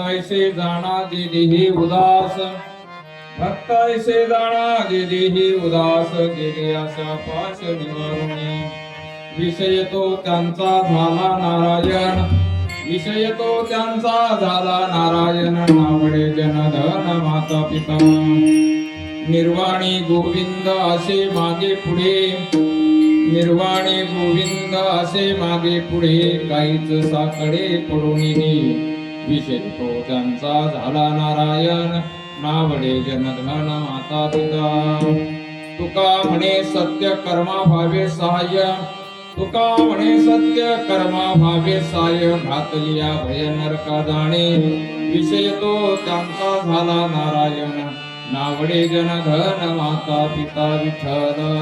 ऐसे जाना दिली उदास, भक्त ऐसे जाना दिली उदास, गेले अशा पाश निवारुणी. विषय तो त्यांचा झाला नारायण, विषय तो त्यांचा झाला नारायण. नावडे जनधन माता पिता, निर्वाणी गोविंद असे मागे पुढे, निर्वाणी गोविंद असे मागे पुढे. काहीच साकडे पडून विषय तो त्यांचा झाला नारायण. नावडे जनधन माता पिता. तुका म्हणे सत्य कर्मा भावे सहाय्य, तुका म्हणे सत्य कर्मा भावे सहाय्य. घातलिया भय नरका जाणे, विषय तो त्यांचा झाला नारायण. नावडे जनधन माता पिता विठ्ठल.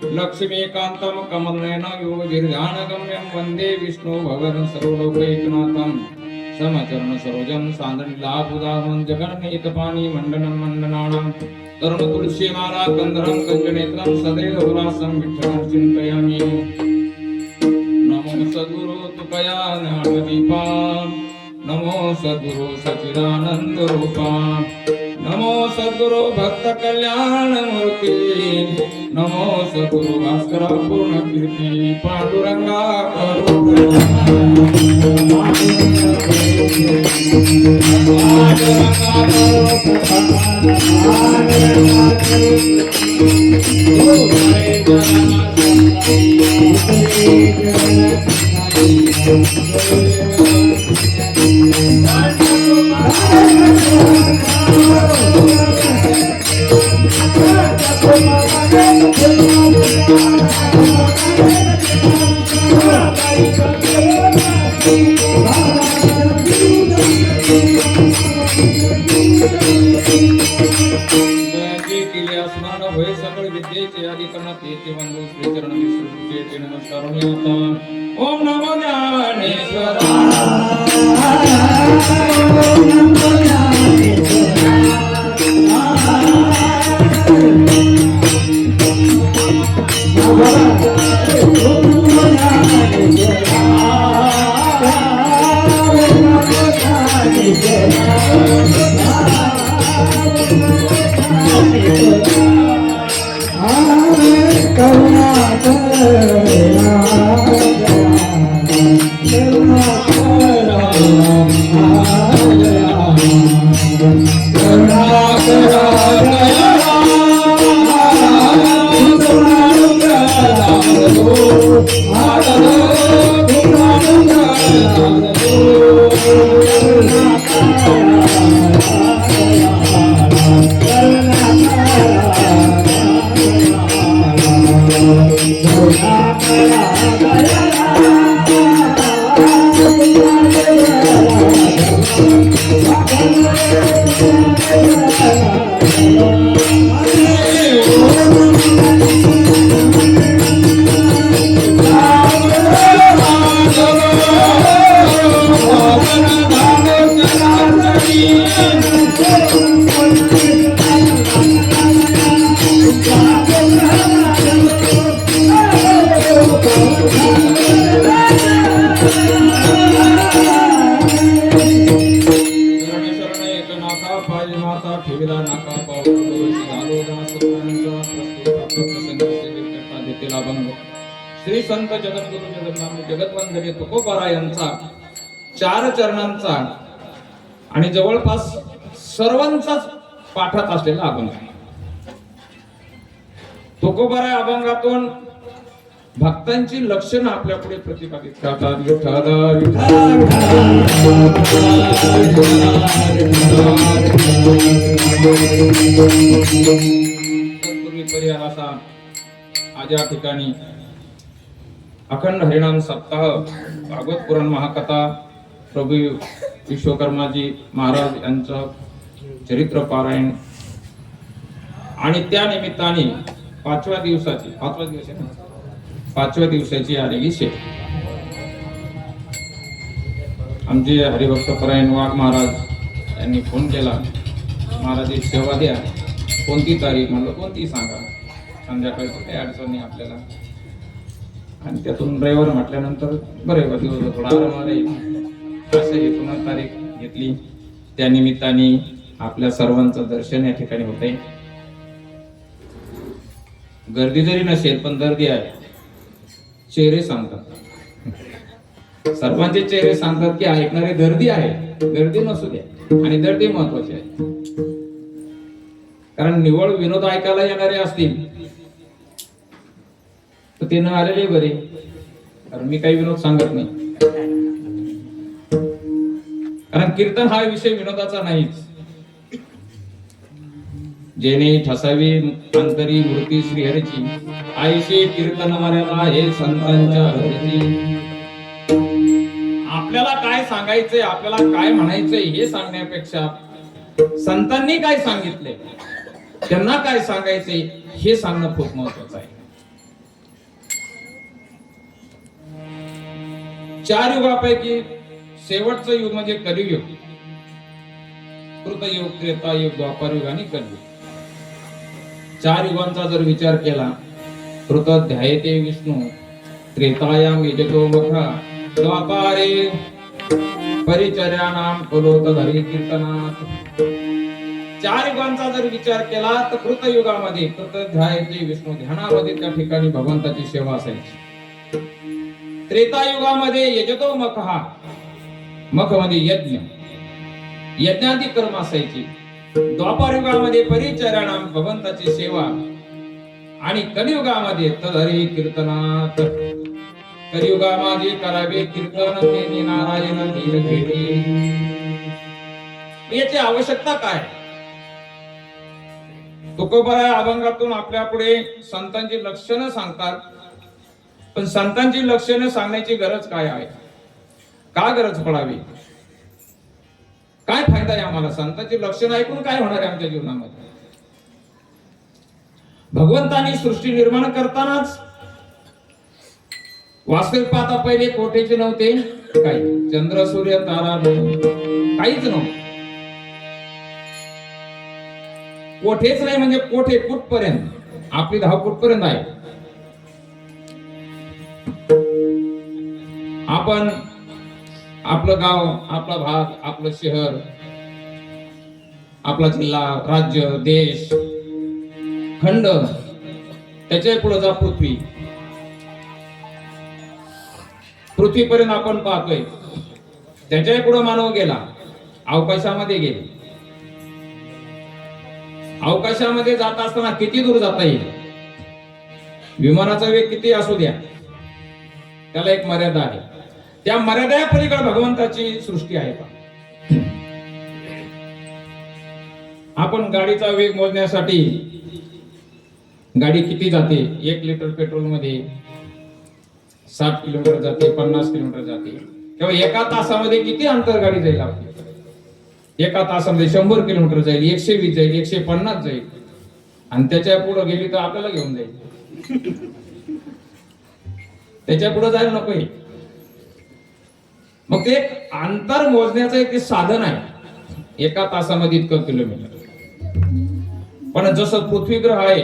लक्ष्मीकांतं कमलनयनं योगधीर्ध्यानगम्यं वन्दे विष्णु भगवन् सर्वलोकैकनाथं. समचरण सरोजं सान्द्रलीलाभुदाहं जगन्नीतपानि मण्डनं मण्डनानां. तरुण तुलसीमाला कंदरं कञ्जनेत्रं सदैव विलासं विठ्ठलं चिन्तयामि. नमो सद्गुरु तुकया ज्ञानदीपा, नमो सद्गुरु सच्चिदानंद रूपा, नमो सद्गुरु भक्त कल्याण मूर्ती, नमो सद्गुरु भास्कर पूर्ण कीर्ती. पांडुरंगा होय सकळ विद्येचे अधिकरणात येते बंधू श्री चरण विष्णूचे नमस्कार ओम नमो ज्ञानेश्वराय श्री संत जगद्गुरु जगन्नाथ जगद्वंदनीय तुकोबारा यांचा 4 चरणांचा आणि जवळपास सर्वांचाच पाठात असलेला अभंग आहे. तुकोबारा अभंगातून भक्तांची लक्षणं आपल्या पुढे प्रतिपादित करतात. पूर्वी परिहार असा आज या ठिकाणी अखंड हरिनाम सप्ताह, भागवत पुराण महाकथा, प्रभू विश्वकर्माजी महाराज यांचं चरित्र पारायण आणि त्या निमित्ताने 5व्या दिवसाची आलेली सेवा. आमचे हरिभक्त परायण वाघ महाराज यांनी फोन केला, महाराज एक सेवा द्या, कोणती तारीख? म्हणलं कोणती सांगा, संध्याकाळची काही अडचण नाही आपल्याला. आणि त्यातून रविवार म्हटल्यानंतर बरं दिवस थोडा आराम राहील असं हे पुन्हा तारीख घेतली. त्या निमित्ताने आपल्या सर्वांचं दर्शन या ठिकाणी होत आहे. गर्दी जरी नसेल पण दर्दी आहे. चेहरे सांगतात, सर्वांचे चेहरे सांगतात की ऐकणारे गर्दी आहे. गर्दी नसू द्या आणि दर्दी महत्वाची आहे. कारण निवळ विनोद ऐकायला येणारे असतील तर ते न आलेले बरे. कारण मी काही विनोद सांगत नाही, कारण कीर्तन हा विषय विनोदाचा नाहीच. जेणे ठसावी अंतरी मूर्ती श्रीहरीची, आईशी कीर्तन मर्यादा हे संतांच्या हरीची. आपल्याला काय सांगायचंय, आपल्याला काय म्हणायचंय हे सांगण्यापेक्षा संतांनी काय सांगितले, त्यांना काय सांगायचंय हे सांगणं खूप महत्वाचं आहे. 4 युगापैकी शेवटचं युग म्हणजे कलियुग. कृतयुग, त्रेतायुग, द्वापारयुग आणि कलियुग. 4 युगांचा जर विचार केला, कृत ध्यायते विष्णू, त्रेतायाम यजतो मुखा, द्वापारे परिचर्यानाम कुलोत हरी कीर्तनात. 4 युगांचा जर विचार केला तर कृतयुगामध्ये कृत ध्यायते विष्णू, ध्यानामध्ये त्या ठिकाणी भगवंताची सेवा असायची. त्रेतायुगामध्ये यजतो मखहा, मख मध्ये यज्ञ, यज्ञादी कर्म असायची. द्वापार युगामध्ये परिचर्यानाम, भगवंताची सेवा. आणि कलियुगामध्ये तदहरी कीर्तनात, कलियुगामध्ये करावे कीर्तन, ते नारायण धीर घेते. याची आवश्यकता काय? तुकोबराय अभंगातून आपल्या पुढे संतांची लक्षणं सांगतात. पण संतांची लक्षणं सांगण्याची गरज काय आहे? का गरज पडावी? काय फायदा आहे आम्हाला? संतांची लक्षणं ऐकून काय होणार आहे आमच्या जीवनामध्ये? भगवंतांनी सृष्टी निर्माण करतानाच वास्तविक पाहता पहिले कोठेचे नव्हते, काही चंद्र सूर्य तारा काहीच नव्हतं. कोठेच नाही म्हणजे कोठे कुठपर्यंत? आपली 10 फूटपर्यंत आहे. आपण आपलं गाव, आपला भाग, आपलं शहर, आपला जिल्हा, राज्य, देश, खंड, त्याच्या पुढे जा पृथ्वी. पृथ्वीपर्यंत आपण पाहतोय. त्याच्या पुढे मानव गेला, अवकाशामध्ये गेले. अवकाशामध्ये जात असताना किती दूर जाता येईल? विमानाचा वेग किती असू द्या, त्याला एक मर्यादा आहे. त्या मर्यादा पलीकडे भगवंताची सृष्टी आहे. आपण गाडीचा वेग मोजण्यासाठी गाडी किती जाते? 1 लिटर पेट्रोल मध्ये 60 किलोमीटर जाते, 50 किलोमीटर जाते. तेव्हा एका तासामध्ये किती अंतर गाडी जाईल आपली? एका तासामध्ये 100 किलोमीटर जाईल, 120 जाईल, 150 जाईल. आणि त्याच्या पुढे गेली तर आपल्याला घेऊन जाईल. त्याच्या पुढे जायला नको. मग ते अंतर मोजण्याचं एक साधन आहे. एका तासामध्ये इतकं किलोमीटर. पण जसं पृथ्वी ग्रह आहे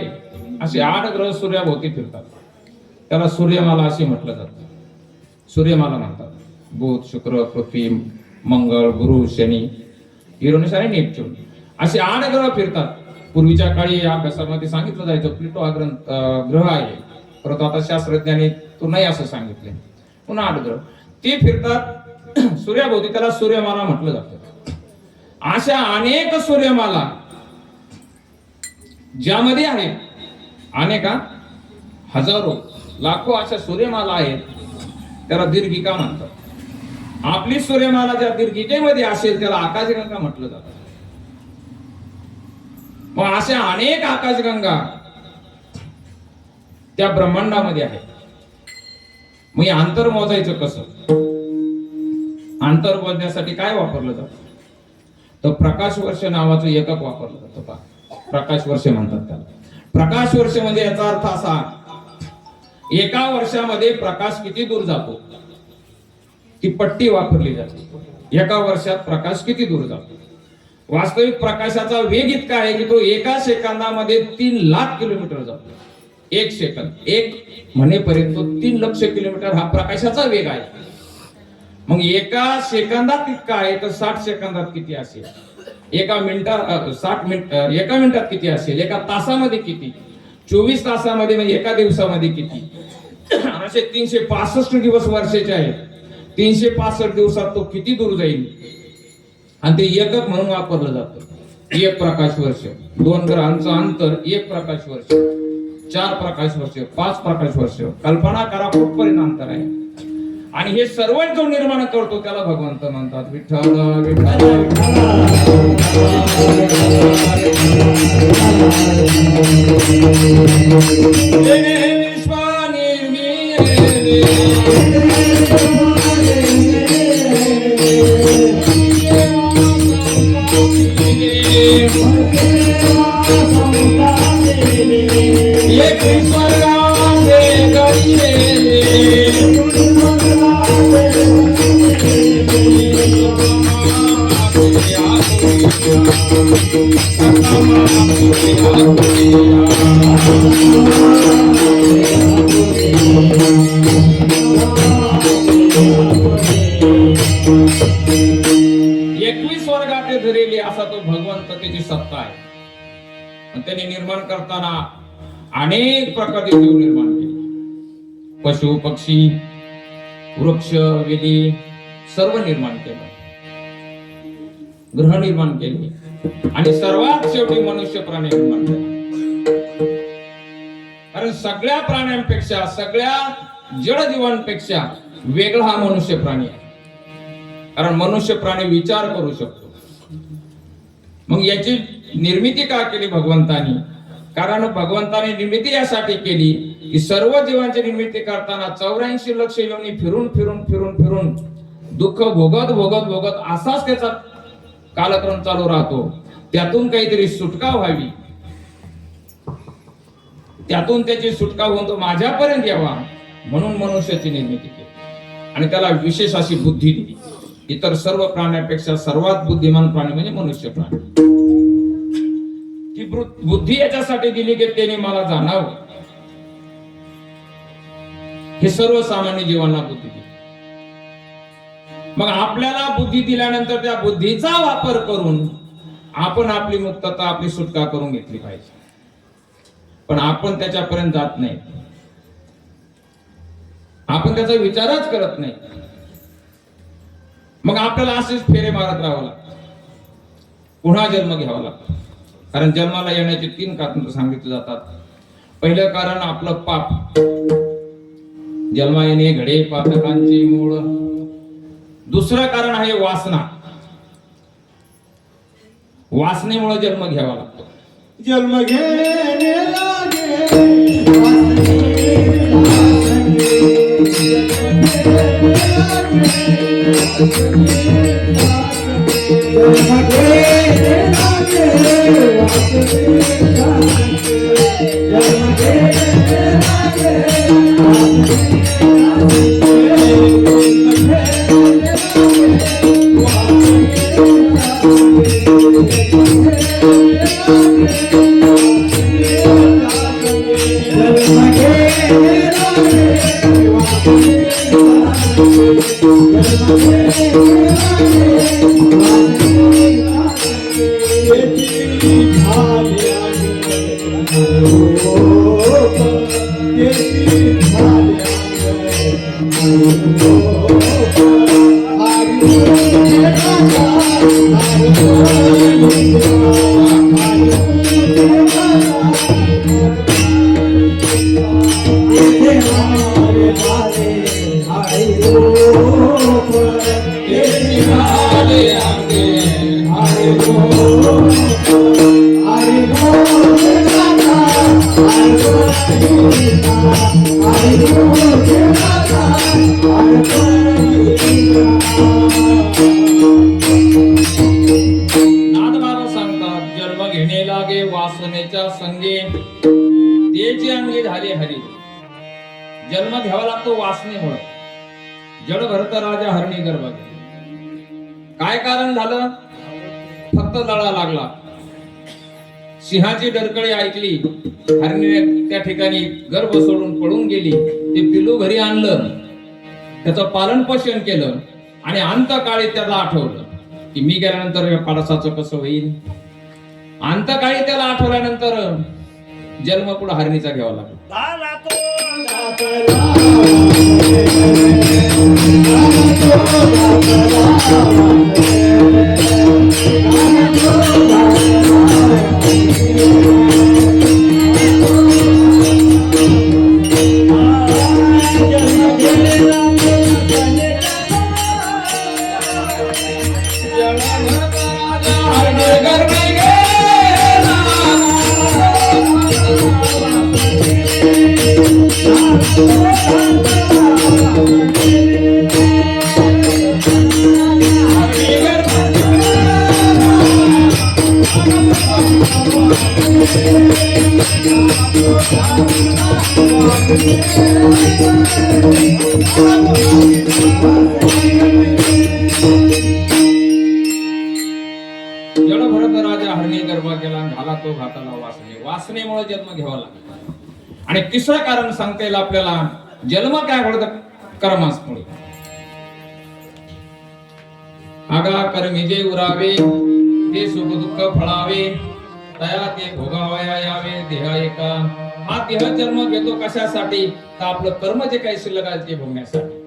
असे 8 ग्रह सूर्याभोवती फिरतात. त्याला सूर्यमाला असे म्हटलं जातं. सूर्यमाला म्हणतात. बुध, शुक्र, पृथ्वी, मंगळ, गुरु, शनी, युरेनस आणि नेपच्यून असे 8 ग्रह फिरतात. पूर्वीच्या काळी या अभ्यासामध्ये सांगितलं जायचं प्लुटो हा ग्रह आहे, परंतु आता शास्त्रज्ञांनी तो नाही असं सांगितले. पुन्हा 8 ग्रह ते फिरतात सूर्याभोवती. त्याला सूर्यमाला म्हटलं जातं. अशा अनेक सूर्यमाला ज्यामध्ये आहेत, अनेका हजारो लाखो अशा सूर्यमाला आहेत, त्याला दीर्घिका म्हणतात. आपली सूर्यमाला ज्या दीर्घिकेमध्ये असेल त्याला आकाशगंगा म्हटलं जातं. मग अशा अनेक आकाशगंगा त्या ब्रह्मांडामध्ये आहेत. मग हे अंतर मोजायचं कसं? अंतर मोजण्यासाठी काय वापरलं जातं? तर प्रकाश वर्ष नावाचं एकक वापरलं जातं. प्रकाश वर्ष म्हणतात त्याला. प्रकाश वर्ष म्हणजे याचा अर्थ असा, एका वर्षामध्ये प्रकाश किती दूर जातो ती पट्टी वापरली जाते. एका वर्षात प्रकाश किती दूर जातो. वास्तविक प्रकाशाचा वेग इतका आहे की तो एका सेकंदामध्ये 3 लाख किलोमीटर जातो. 1 सेकंद, 1 म्हणेपर्यंत 3 लक्ष किलोमीटर हा प्रकाशाचा वेग आहे. मग एका सेकंदात इतका आहे तर 60 सेकंदात किती असेल? एका मिनिटात किती असेल? एका तासामध्ये किती? 24 तासामध्ये म्हणजे एका दिवसामध्ये किती? असे 365 दिवस वर्षाचे आहेत. 365 दिवसात तो किती दूर जाईल? आणि ते एकक म्हणून वापरलं जातं. 1 प्रकाश वर्ष. 2 ग्रहांचं अंतर 1 प्रकाश वर्ष, 4 प्रकाश वर्ष, 5 प्रकाश वर्ष. कल्पना करा कुठपर्यंत अंतर आहे. आणि हे सर्व जो निर्माण करतो त्याला भगवंत म्हणतात. विठ्ठल विठ्ठल वर्गात धरलेली असा तो भगवंत, त्याची सत्ता आहे. त्याने निर्माण करताना अनेक प्रकारचे जीव निर्माण केले. पशु पक्षी, वृक्ष, वेली सर्व निर्माण केलं. ग्रह निर्माण केले आणि सर्वात शेवटी मनुष्य प्राणी निर्माण केला. कारण सगळ्या प्राण्यांपेक्षा, सगळ्या जडजीवांपेक्षा वेगळा हा मनुष्य प्राणी आहे. कारण मनुष्य प्राणी विचार करू शकतो. मग याची निर्मिती का केली भगवंतानी? कारण भगवंताने निर्मिती यासाठी केली की सर्व जीवांची निर्मिती करताना 84 लक्ष योनी फिरून फिरून फिरून फिरून दुःख भोगत भोगत भोगत असाच त्याचा कालक्रम चालू राहतो. त्यातून काहीतरी सुटका व्हावी, त्यातून त्याची सुटका होऊन तो माझ्यापर्यंत यावा म्हणून मनुष्याची निर्मिती केली आणि त्याला विशेष अशी बुद्धी दिली. इतर सर्व प्राण्यापेक्षा सर्वात बुद्धिमान प्राणी म्हणजे मनुष्य प्राणी. ती बुद्धी याच्यासाठी दिली की त्याने मला जाणावं. हे सर्वसामान्य जीवांना बुद्धी दिली. मग आपल्याला बुद्धी दिल्यानंतर त्या बुद्धीचा वापर करून आपण आपली मुक्तता, आपली सुटका करून घेतली पाहिजे. पण आपण त्याच्यापर्यंत जात नाही, आपण त्याचा विचारच करत नाही. मग आपल्याला असेच फेरे मारत राहावं लागतं, पुन्हा जन्म घ्यावा लागतो. कारण जन्माला येण्याचे 3 कारण सांगितले जातात. पहिलं कारण आपलं पाप, जन्मा येणे घडे पातकांची मूळ. दुसरं कारण आहे वासना, वासनेमुळे जन्म घ्यावा लागतो. जन्म घेणे लागे वासनेच्या संगे त्याचे अंगे झाले हरी. जन्म घ्यावा लागतो वासनेमुळे. जड भरत राजा हरणी गर्भात. काय कारण झालं? फक्त लळा लागला. सिंहाची डरकळी ऐकली, हरणीने त्या ठिकाणी गर्भ सोडून पळून गेली. ते पिलू घरी आणलं, त्याचं पालन पोषण केलं आणि अंतकाळी त्याला आठवलं की मी गेल्यानंतर या पाडसाचं कसं होईल. अंतकाळी त्याला आठवल्यानंतर जन्म पुढे हरणीचा घ्यावा लागला. जड भरत राजा हरणी गर्भ गेला, झाला तो घाताला वासने. वासनेमुळे जन्म घ्यावा लागला. आणि तिसरं कारण सांगता येईल आपल्याला, जन्म काय घडत? कर्मासमुळे. आगा कर्मी जे उरावे ते सुख दुःख फळावे, तया ते भोगावया यावे देह एका. हा देह जन्म घेतो कशासाठी? तर आपलं कर्म जे काही शिल्लक आहे ते भोगण्यासाठी.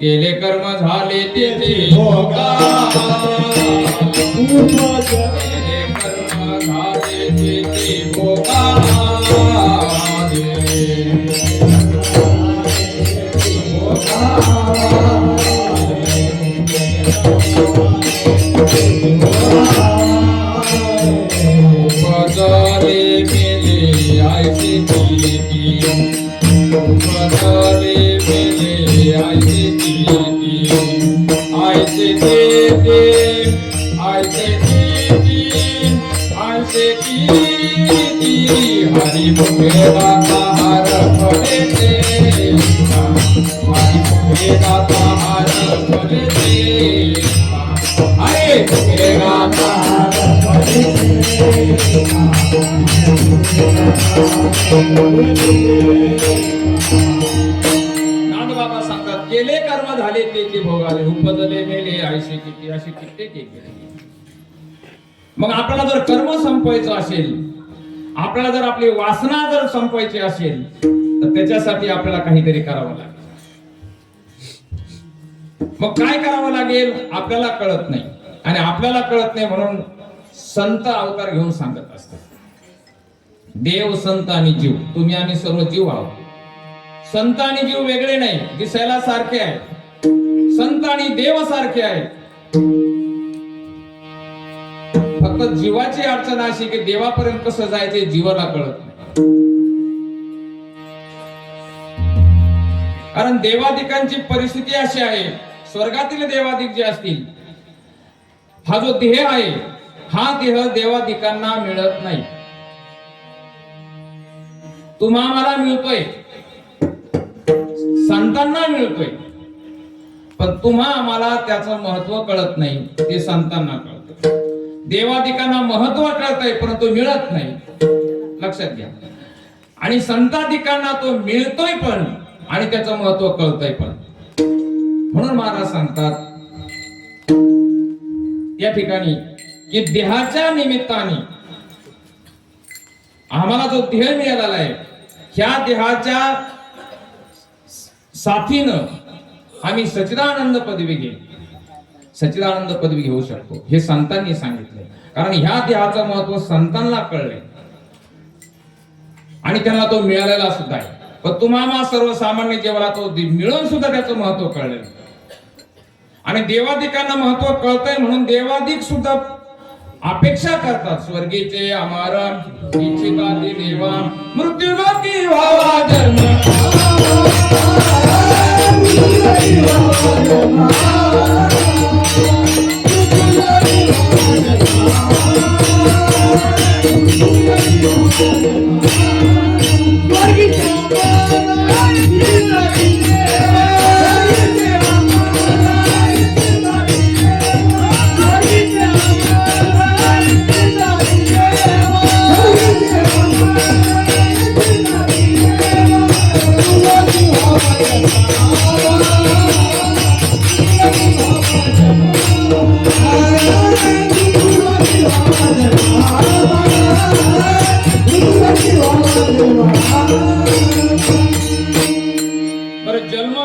केले कर्म झाले ते भोगा, केले कर्म झाले ते भोगा. उपजा हरी मुखे दाता हर फले देता, हरी मुखे दाता हर फले देता, हरी मुखे दाता हर फले देता। नांदबाबा सांगतात, केले कर्म झाले त्याचे भोगाले, उपजले मेले आयसे किती, अशी कित्येक केले. मग आपल्याला जर कर्म संपवायचं असेल, आपल्याला जर आपली वासना जर संपवायची असेल, तर त्याच्यासाठी आपल्याला काहीतरी करावं लागेल. मग काय करावं लागेल आपल्याला कळत नाही, आणि आपल्याला कळत नाही म्हणून संत अवतार घेऊन सांगत असतात. देव, संत आणि जीव, तुम्ही आम्ही सर्व जीव आहोत. संत आणि जीव वेगळे नाही, दिसायला सारखे आहेत. संत आणि देव सारखे आहेत. फक्त जीवाची अडचण अशी की देवापर्यंत कसं जायचे जीवाला कळत नाही. कारण देवादिकांची परिस्थिती अशी आहे, स्वर्गातील देवादिक जे असतील, हा जो देह आहे, हा देह देवादिकांना मिळत नाही. तुम्हा मला मिळतोय, संतांना मिळतोय, पण तुम्हा आम्हाला त्याचं महत्व कळत नाही, ते संतांना कळतं. देवादिकांना महत्व कळतंय परंतु मिळत नाही, लक्षात घ्या. आणि संतादिकांना तो मिळतोय पण, आणि त्याचं महत्व कळतंय पण. म्हणून महाराज सांगतात या ठिकाणी की देहाच्या निमित्ताने आम्हाला जो देह मिळालेला आहे, ह्या देहाच्या साथीनं आम्ही सच्चिदानंद पदवी सच्चिदानंद पदवी घेऊ शकतो, हे संतांनी सांगितले. कारण ह्या देहाचं महत्व संतांना कळले आणि त्यांना तो मिळालेला सुद्धा आहे. पण तुम्हाला सर्वसामान्य जीवाला तो मिळून सुद्धा त्याचं महत्व कळले. आणि देवादिकांना महत्व कळतंय म्हणून देवादिक सुद्धा अपेक्षा करतात, स्वर्गीचे अमर इच्छिता ते देवा, मृत्यू लोकी व्हावा जन्म,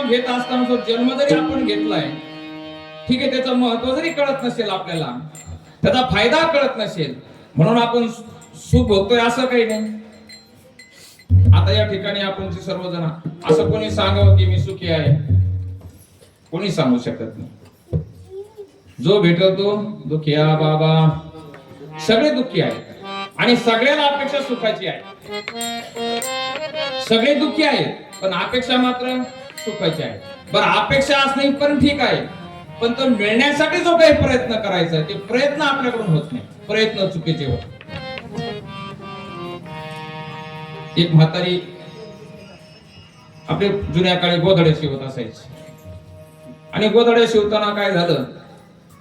घेत असताना तो जन्म जरी आपण घेतलाय, ठीक आहे, त्याचं महत्व जरी कळत नसेल आपल्याला, त्याचा फायदा कळत नसेल, म्हणून आपण सुख भोगतोय असं काही नाही. आता या ठिकाणी आपण सर्वजण असं कोणी सांगावं की मी सुखी आहे, कोणी सांगू शकत नाही. जो भेटल तो दुःखी आहे बाबा, सगळे दुःखी आहेत आणि सगळ्याला अपेक्षा सुखाची आहे. सगळे दुःखी आहेत पण अपेक्षा मात्र सुखाची आहे. बरं, अपेक्षा असणे पण ठीक आहे, पण तो मिळण्यासाठी जो काही प्रयत्न करायचा ते प्रयत्न आपल्याकडून होत नाही, प्रयत्न चुकीचे होत. एक म्हातारी आपले जुन्या काळी गोधड्या शिवत असायची, आणि गोधड्या शिवताना काय झालं,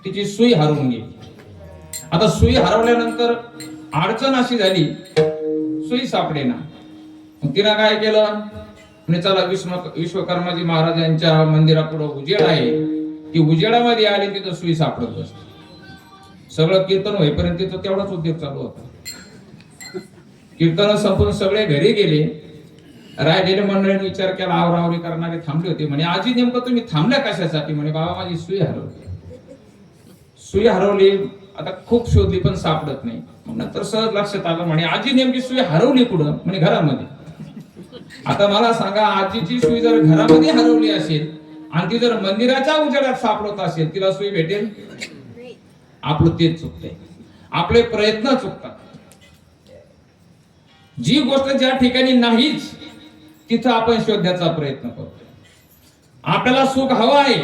तिची सुई हरवून गेली. आता सुई हरवल्यानंतर अडचण अशी झाली, सुई सापडेना. तिनं काय केलं, म्हणजे चला विश्वकर्माजी महाराज यांच्या मंदिरापुढे उजेड आहे, ती उजेडामध्ये आली, तिथं सुई सापडत बसली. सगळं कीर्तन होईपर्यंत तिथं तेवढाच उद्योग चालू होता. कीर्तन संपून सगळे घरी गेले. राहिलेले मंडळीने विचार केला, आवरावरी करणारे थांबले होते. म्हणे आजी नेमकं तुम्ही थांबल्या कशासाठी? म्हणे बाबा माझी सुई हरवली. सुई हरवली, आता खूप शोधली पण सापडत नाही. नंतर सहज लक्षात आलं, म्हणे आजी नेमकी सुई हरवली कुठं? म्हणे घरामध्ये. आता मला सांगा, आजीची सुई जर घरामध्ये हरवली असेल आणि ती जर मंदिराच्या उजेडात सापडत असेल, तिला सुई भेटेल? आपलं तेच चुकतंय, आपले प्रयत्न चुकतात. जी गोष्ट ज्या ठिकाणी नाहीच तिथं आपण शोधण्याचा प्रयत्न करतो. आपल्याला सुख हवं आहे,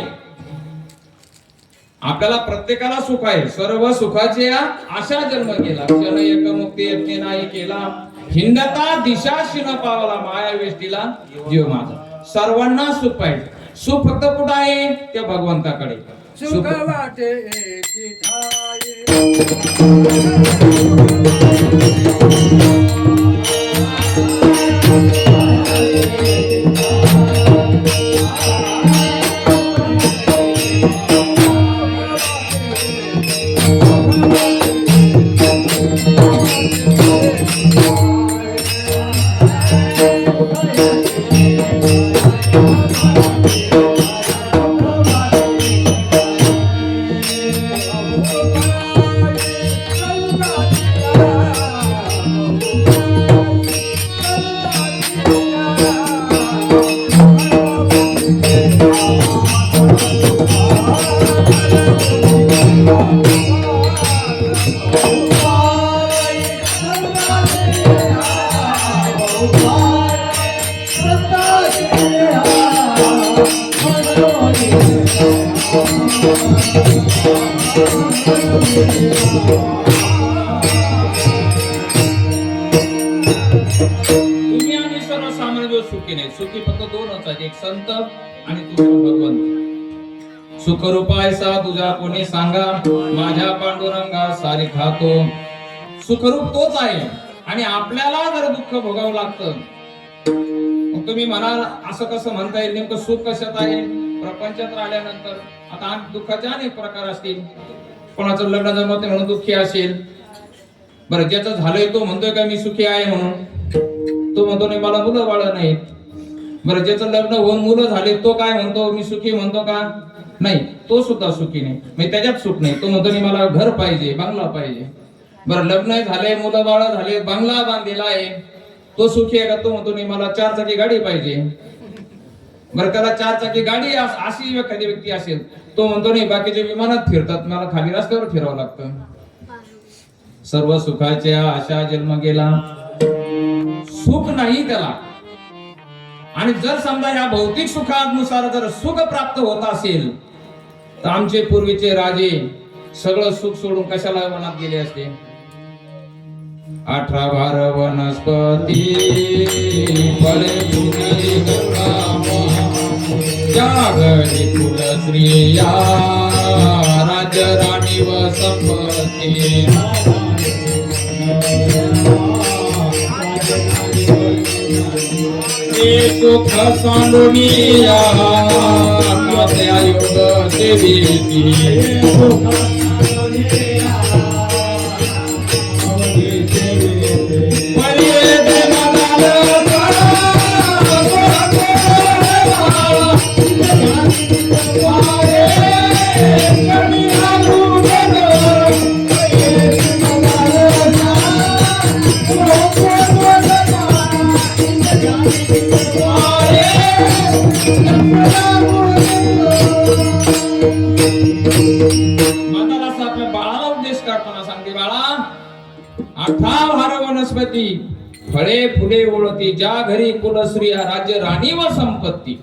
आपल्याला प्रत्येकाला सुख आहे. सर्व सुखाचे आशा जन्म केला, क्षण एक मुक्ती यत्ने नाही केला. हिंदता दिशाशी न पावला माया वेष्टीला जीव माझा. सर्वांना सुख पाहिजे. सुख फक्त कुठं आहे? त्या भगवंताकडे. सुख वाटे चिठाये तुम्ही आणि सर्व सामान्य सुखी नाही. सुखी फक्त दोनच आहेत, एक संत आणि दुसरा भगवंत. सुखरूपायसा तुझ्या कोणी सांगा, माझ्या पांडुरंगा सारी खातो. सुखरूप तोच आहे. आणि आपल्याला जर दुःख भोगावं लागतं, मग तुम्ही म्हणाल असं कसं म्हणता येईल, नेमकं सुख कशात आहे? प्रपंचात राहिल्यानंतर आता दुःखाचे अनेक प्रकार असतील. कोणाचं लग्न जमत नाही म्हणून दुःखी असेल. बरं, ज्याचं झालंय तो म्हणतोय का मी सुखी आहे म्हणून? तो म्हणतो नाही मला मुलं बाळ नाहीत. बरं, ज्याचं लग्न होऊन मुलं झाले तो काय म्हणतो? मी सुखी म्हणतो का? नाही, तो सुद्धा सुखी नाही. म्हणजे त्याच्यात सुख नाही. तो म्हणतो नाही मला घर पाहिजे, बंगला पाहिजे. बरं, लग्न झाले, मुलं बाळ झाले, बंगला बांधलेला आहे, तो सुखी आहे का? तो म्हणतो नाही मला 4 चाकी गाडी पाहिजे. बरं, त्याला 4 चाकी गाडी अशी एखादी व्यक्ती असेल, तो म्हणतो नाही बाकीचे विमानात फिरतात, मला खाली रस्त्यावर फिरावं लागतं. सर्व सुखाच्या आशा जन्म गेला, सुख नाही त्याला. आणि जर समजा या भौतिक सुखानुसार जर सुख प्राप्त होत असेल, तर आमचे पूर्वीचे राजे सगळं सुख सोडून कशाला वनात गेले असते? 18 भार वनस्पती फळे फुले त्या घरी कुल स्त्रिया राज्य राणी व संपत्ती. सुख सांडुनिया त्या योग देवी आपल्या बाळाला उपदेश करताना सांगते, बाळा 18 भार वनस्पती फळे फुले ओळती ज्या घरी कुलस्त्रिया राज्य राणी व संपत्ती.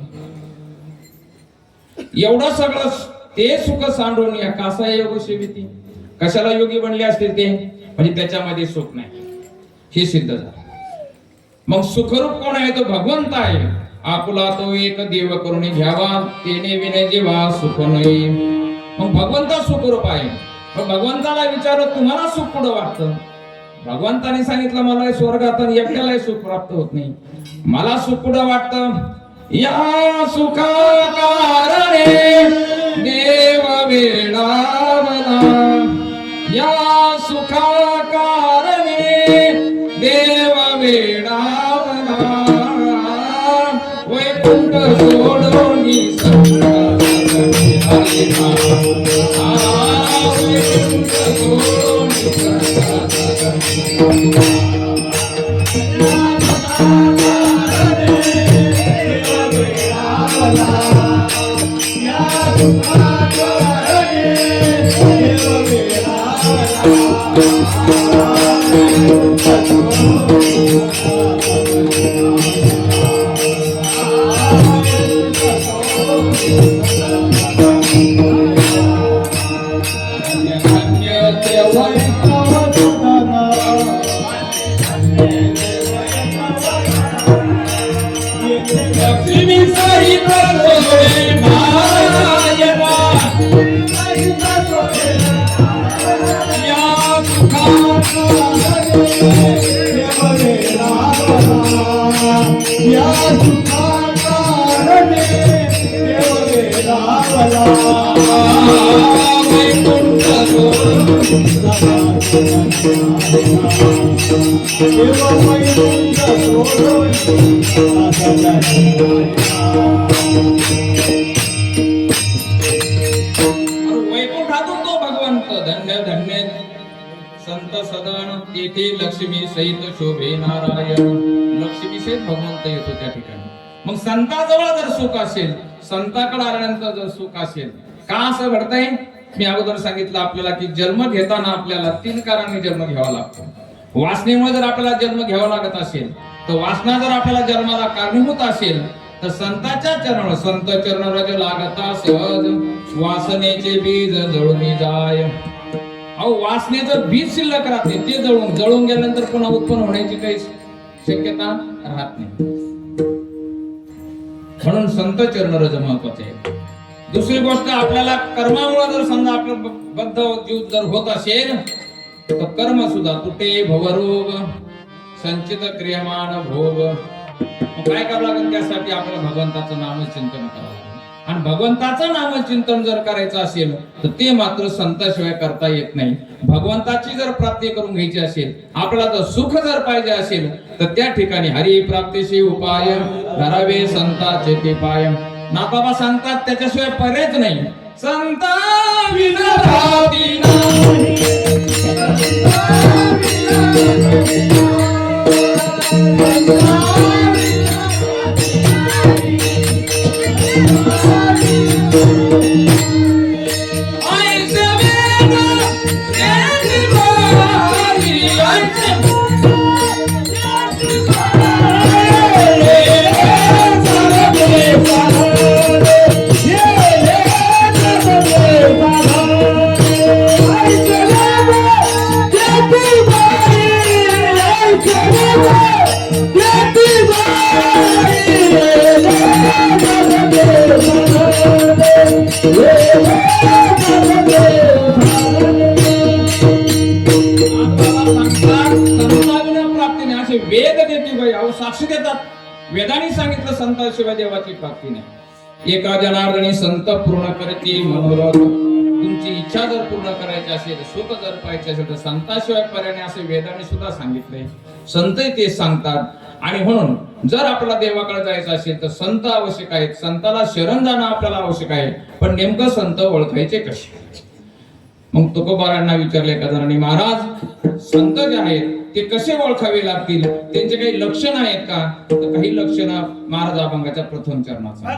एवढं सगळं ते सुख सांडून या कासा योग सेविती. कशाला योगी बनले असतील ते? म्हणजे त्याच्यामध्ये सुख नाही, हे सिद्ध झालं. मग सुखरूप कोण आहे? तो भगवंत आहे. आपुला तो एक देव करून घ्यावा, तेने विने जीवा सुख नाही. मग भगवंत सुखरूप आहे. मग भगवंताला विचारत तुम्हाला सुख कुठं वाटतं? भगवंताने सांगितलं मला स्वर्गात एकट्यालाही सुख प्राप्त होत नाही. मला सुख कुठं वाटतं? या सुखा कारणे देव वेडावला, या सुखा कारणे देव वेडावला, वैकुंठ सोडून धन्य तेव्हा या सुखाचा रणे देव वेधावला वैकुंठ सोडून देव वैकुंठ सोडून वैकुंठातून तो भगवंत धन्य धन्य संत सदन तेथे लक्ष्मी सहित शोभे नारायण. लक्ष्मी सहित भगवंत येतो त्या ठिकाणी. मग संताजवळ जर सुख असेल, संताकडे आल्यानंतर जर सुख असेल, का असं घडतंय? मी अगोदर सांगितलं आपल्याला की जन्म घेताना आपल्याला 3 कारणांनी जन्म घ्यावा लागतो. वासनेमुळे जर आपल्याला जन्म घ्यावा लागत असेल, तर वासना जर आपल्याला जन्माला कारणीभूत असेल, तर संताच्या चरण संत चरण रज लागता सहज वासनेचे बीज जळून जाय. अहो वासनेचं बीज शिल्लक राहते, ते जळून गेल्यानंतर पुन्हा उत्पन्न होण्याची काही शक्यता राहत नाही. म्हणून संत चरण रज महत्वाचे आहे. दुसरी गोष्ट, आपल्याला कर्मामुळे जर समजा आपलं बद्ध जीव जर होत असेल, तर कर्म सुद्धा तुटे भवरोग संचित क्रियमान भोग. काय करावं लागेल? त्यासाठी आपल्याला भगवंताचं नामचिंतन करावं लागेल. आणि भगवंताचं नामचिंतन जर करायचं असेल, तर ते मात्र संताशिवाय करता येत नाही. भगवंताची जर प्राप्ती करून घ्यायची असेल, आपल्याला जर सुख जर पाहिजे असेल, तर त्या ठिकाणी हरी प्राप्तीशी उपाय धरावे संताचे ते पाय. नाथबाबा सांगतात त्याच्याशिवाय पर्यायच नाही. संता विना प्राप्ती नाही. वेद देते बाई, अहो साक्ष देतात. वेदांनी सांगितलं संताशिवाय देवाची प्राप्ती नाही. एका जनार्दनी संत पूर्ण करते मनोरथ. तुमची इच्छा जर पूर्ण करायची असेल, सुख जर पाहिजे असेल, तर संताशिवाय पर्याय असे वेदांनी सुद्धा सांगितले. संत ते सांगतात. आणि म्हणून जर आपल्याला देवाकडे जायचं असेल, तर संत आवश्यक आहेत. संताला शरण जाणं आपल्याला आवश्यक आहे. पण नेमकं संत ओळखायचे कसे? मग तुकोबारांना विचारले एका जणांनी, महाराज संत जे आहेत ते कसे ओळखावे लागतील? त्यांचे काही लक्षण आहेत का? तर काही लक्षण महाराज अभंगाच्या प्रथम चरणाचा.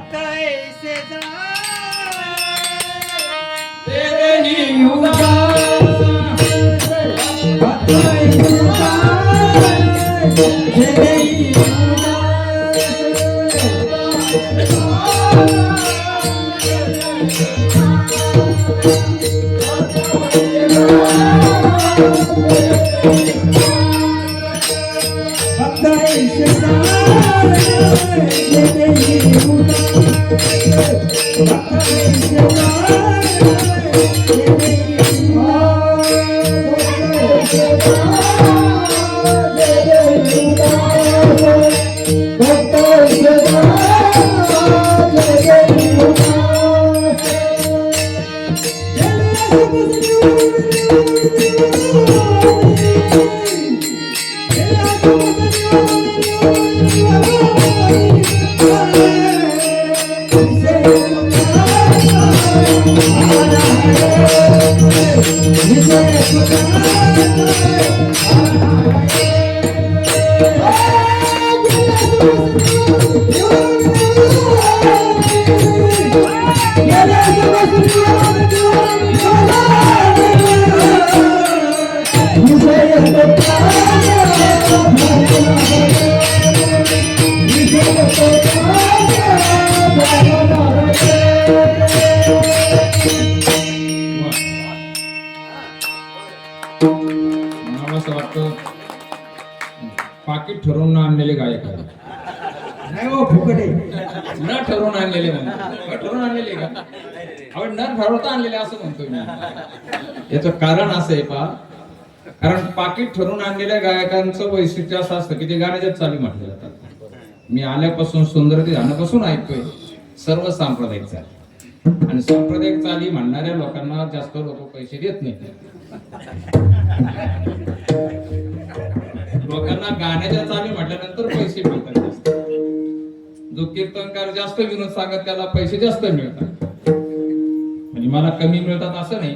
मला असं वाटतं पाकिट ठरवून आणलेले गायक आहे. नाही हो, फुकट आहे. न ठरवून आणलेले म्हणतो. ठरवून आणलेले का? आपण न ठरवता आणलेले असं म्हणतोय मी. याचं कारण असं आहे पहा, कारण पाकिट ठरवून आणलेल्या गायकांचं वैशिष्ट्य असं असतं की ते गाण्याच्याच चाली म्हटले जातात. मी आल्यापासून सुंदरती झाल्यापासून ऐकतोय सर्व सांप्रदायिक चाली, आणि सांप्रदायिक चाली म्हणणाऱ्या लोकांना जास्त लोक पैसे देत नाही. लोकांना गाण्याच्या चाली म्हटल्यानंतर पैसे मिळतात जास्त. जो कीर्तनकार जास्त विनोद सांगत त्याला पैसे जास्त मिळतात. म्हणजे मला कमी मिळतात असं नाही,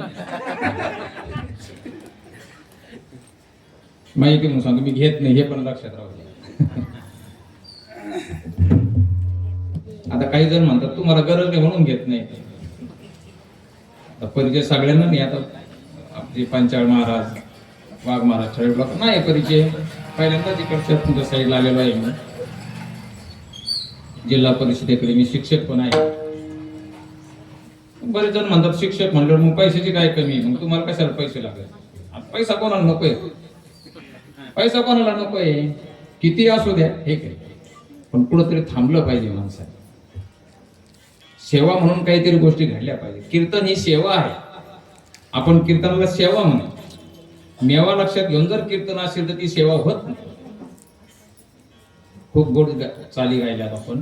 माहिती म्हणून सांगतो, मी घेत नाही हे पण लक्षात राहू द्या. आता काही जण म्हणतात तुम्हाला गरज नाही म्हणून घेत नाही. परिचय सगळ्यांना नाही. आता आपले पंचाळ महाराज, वाघ महाराज, छळे लोक नाही परिचय. पहिल्यांदा तिकडच्या तुमच्या साईडला आलेलो आहे मी. जिल्हा परिषदेकडे मी शिक्षक पण आहे. बरेच जण म्हणतात शिक्षक म्हणल्यावर मग पैशाची काय कमी, मग तुम्हाला कशाला पैसे लागेल. पैसा कोणाला नकोय, पैसा कोणाला नकोय, किती असू द्या हे काय, पण कुठंतरी थांबलं पाहिजे माणसाने. सेवा म्हणून काहीतरी गोष्टी घडल्या पाहिजे. कीर्तन ही सेवा आहे. आपण कीर्तनाला सेवा म्हणू. मेवा लक्षात घेऊन जर कीर्तन असेल तर ती सेवा होत नाही. खूप गोड चाली गायल्यात आपण.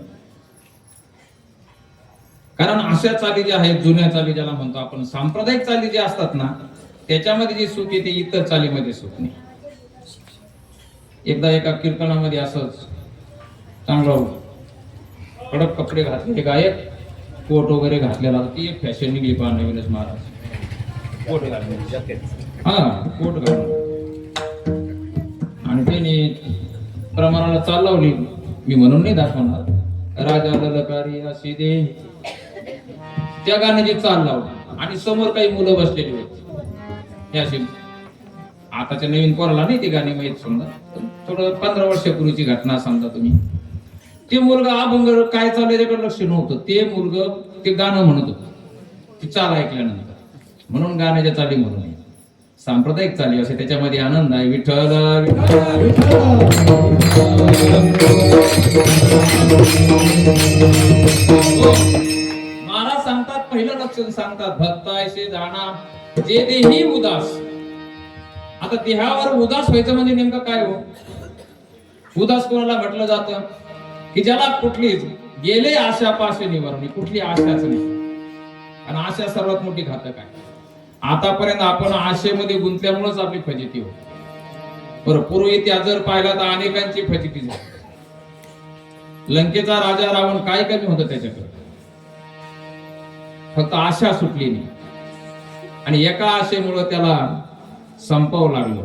कारण अशा चाली ज्या आहेत, जुन्या चाली ज्याला म्हणतो आपण, सांप्रदायिक चाली ज्या असतात ना, त्याच्यामध्ये जे सुख येते इतर चालीमध्ये सुख नाही. एकदा एका कीर्तनामध्ये असंच चांगलं कडक कपडे घातले गायक, कोट वगैरे घातलेला, ती एक फॅशन निघली पहा नवीनच महाराज. कोट घातले, हा कोट घालून, आणि त्याने प्रमाणाला चाल लावली. मी म्हणून नाही दाखवणार, राजा ललकारी अशी दे, त्या गाण्याची चाल लावली. आणि समोर काही मुलं बसलेली होती. अशी आताच्या नवीन पोराला नाही ती गाणी माहित, समजा थोडं 15 वर्षापूर्वीची घटना समजा तुम्ही. ते मुलगा अभंग काय चाललंय त्याकडे लक्ष नव्हतं. ते मुलग ते गाणं म्हणत होतं, ती चाल ऐकल्यानंतर. म्हणून गाण्याच्या चाली म्हणून सांप्रदायिक चाली असे, त्याच्यामध्ये आनंद आहे. विठ्ठल महाराज सांगतात, पहिलं लक्षण सांगतात, भक्तायसे जाणा जे देही उदास. आता देहावर उदास व्हायचं म्हणजे नेमकं काय हो? उदास कोणाला म्हटलं जातं की ज्याला कुठलीच गेले आशा पाशे निवारणी, कुठली आशाच नाही. आणि आशा सर्वात मोठी घातक आहे. आतापर्यंत आपण आशेमध्ये गुंतल्यामुळेच आपली फजिती होती. बरं, पूर्व इतिहास जर पाहिला तर अनेकांची फजिती झाली. लंकेचा राजा रावण काय कमी होतं त्याच्याकडे, फक्त आशा सुटली नाही. आणि एका आशेमुळे त्याला संपावं लागलं.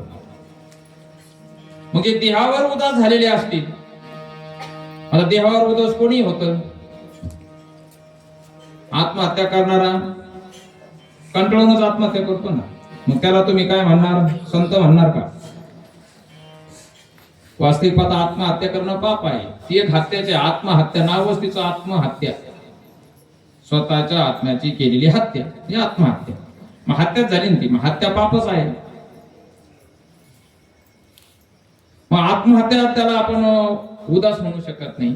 म्हणजे देहावर उदास झालेले असतील. आता देहावर उदास कोणी होतं? आत्महत्या करणारा कंटाळूनच आत्महत्या करतो ना, मग त्याला तुम्ही काय म्हणणार? संत म्हणणार का? वास्तविक पाहता आत्महत्या करणं पाप आहे. ती एक हत्याची आत्महत्या, नावच तिचं आत्महत्या. स्वतःच्या आत्म्याची केलेली हत्या ही आत्महत्या. मग हत्याच झाली ना ती, मग हत्या पापच आहे. मग आत्महत्या त्याला आपण उदास म्हणू शकत नाही.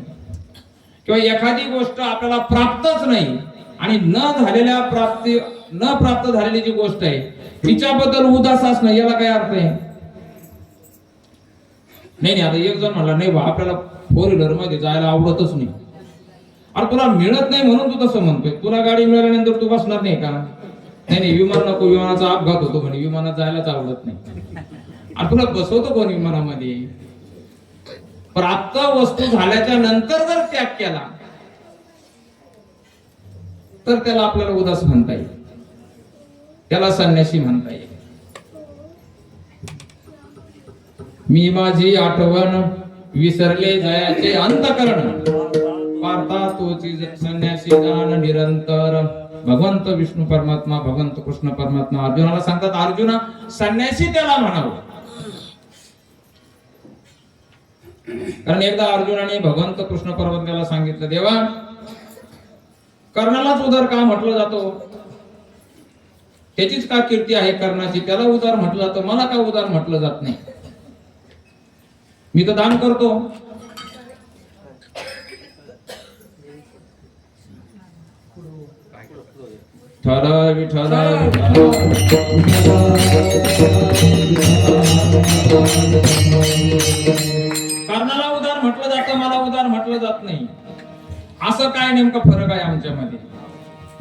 किंवा एखादी गोष्ट आपल्याला प्राप्तच नाही आणि न प्राप्त झालेली जी गोष्ट आहे तिच्याबद्दल उदास असणं, याला काय अर्थ आहे? नाही. आता एक जण म्हणला नाही बा आपल्याला 4 व्हीलर मध्ये जायला आवडतच नाही. अरे तुला मिळत नाही म्हणून तू तसं म्हणतोय. तुला गाडी मिळाल्यानंतर तू बसणार नाही का? नाही विमान नको, विमानाचा अपघात होतो म्हणे, विमानात जायलाच आवडत नाही. अरे तुला बसवतो कोण विमानामध्ये? प्राप्त वस्तू झाल्याच्या नंतर जर त्याग केला तर त्याला आपल्याला उदास म्हणता येईल, त्याला संन्यासी म्हणता येईल. मी माझी आठवण विसरले जयाचे अंतकरण, पार्था तोची संन्यासी जाण निरंतर. भगवंत विष्णू परमात्मा, भगवंत कृष्ण परमात्मा अर्जुनाला सांगतात, अर्जुना संन्यासी त्याला म्हणावं. कारण एकदा अर्जुनाने भगवंत कृष्ण परमात्म्याला सांगितलं, देवा कर्णालाच उदार का म्हटलं जातो? त्याचीच का कीर्ती आहे कर्णाची, त्याला उदार म्हटलं जातं, मला का उदार म्हटलं जात नाही? मी तर दान करतो. कर्णाला उदार म्हटलं जातं, मला उदार म्हटलं जात नाही. असं काय नेमका फरक आहे आमच्यामध्ये?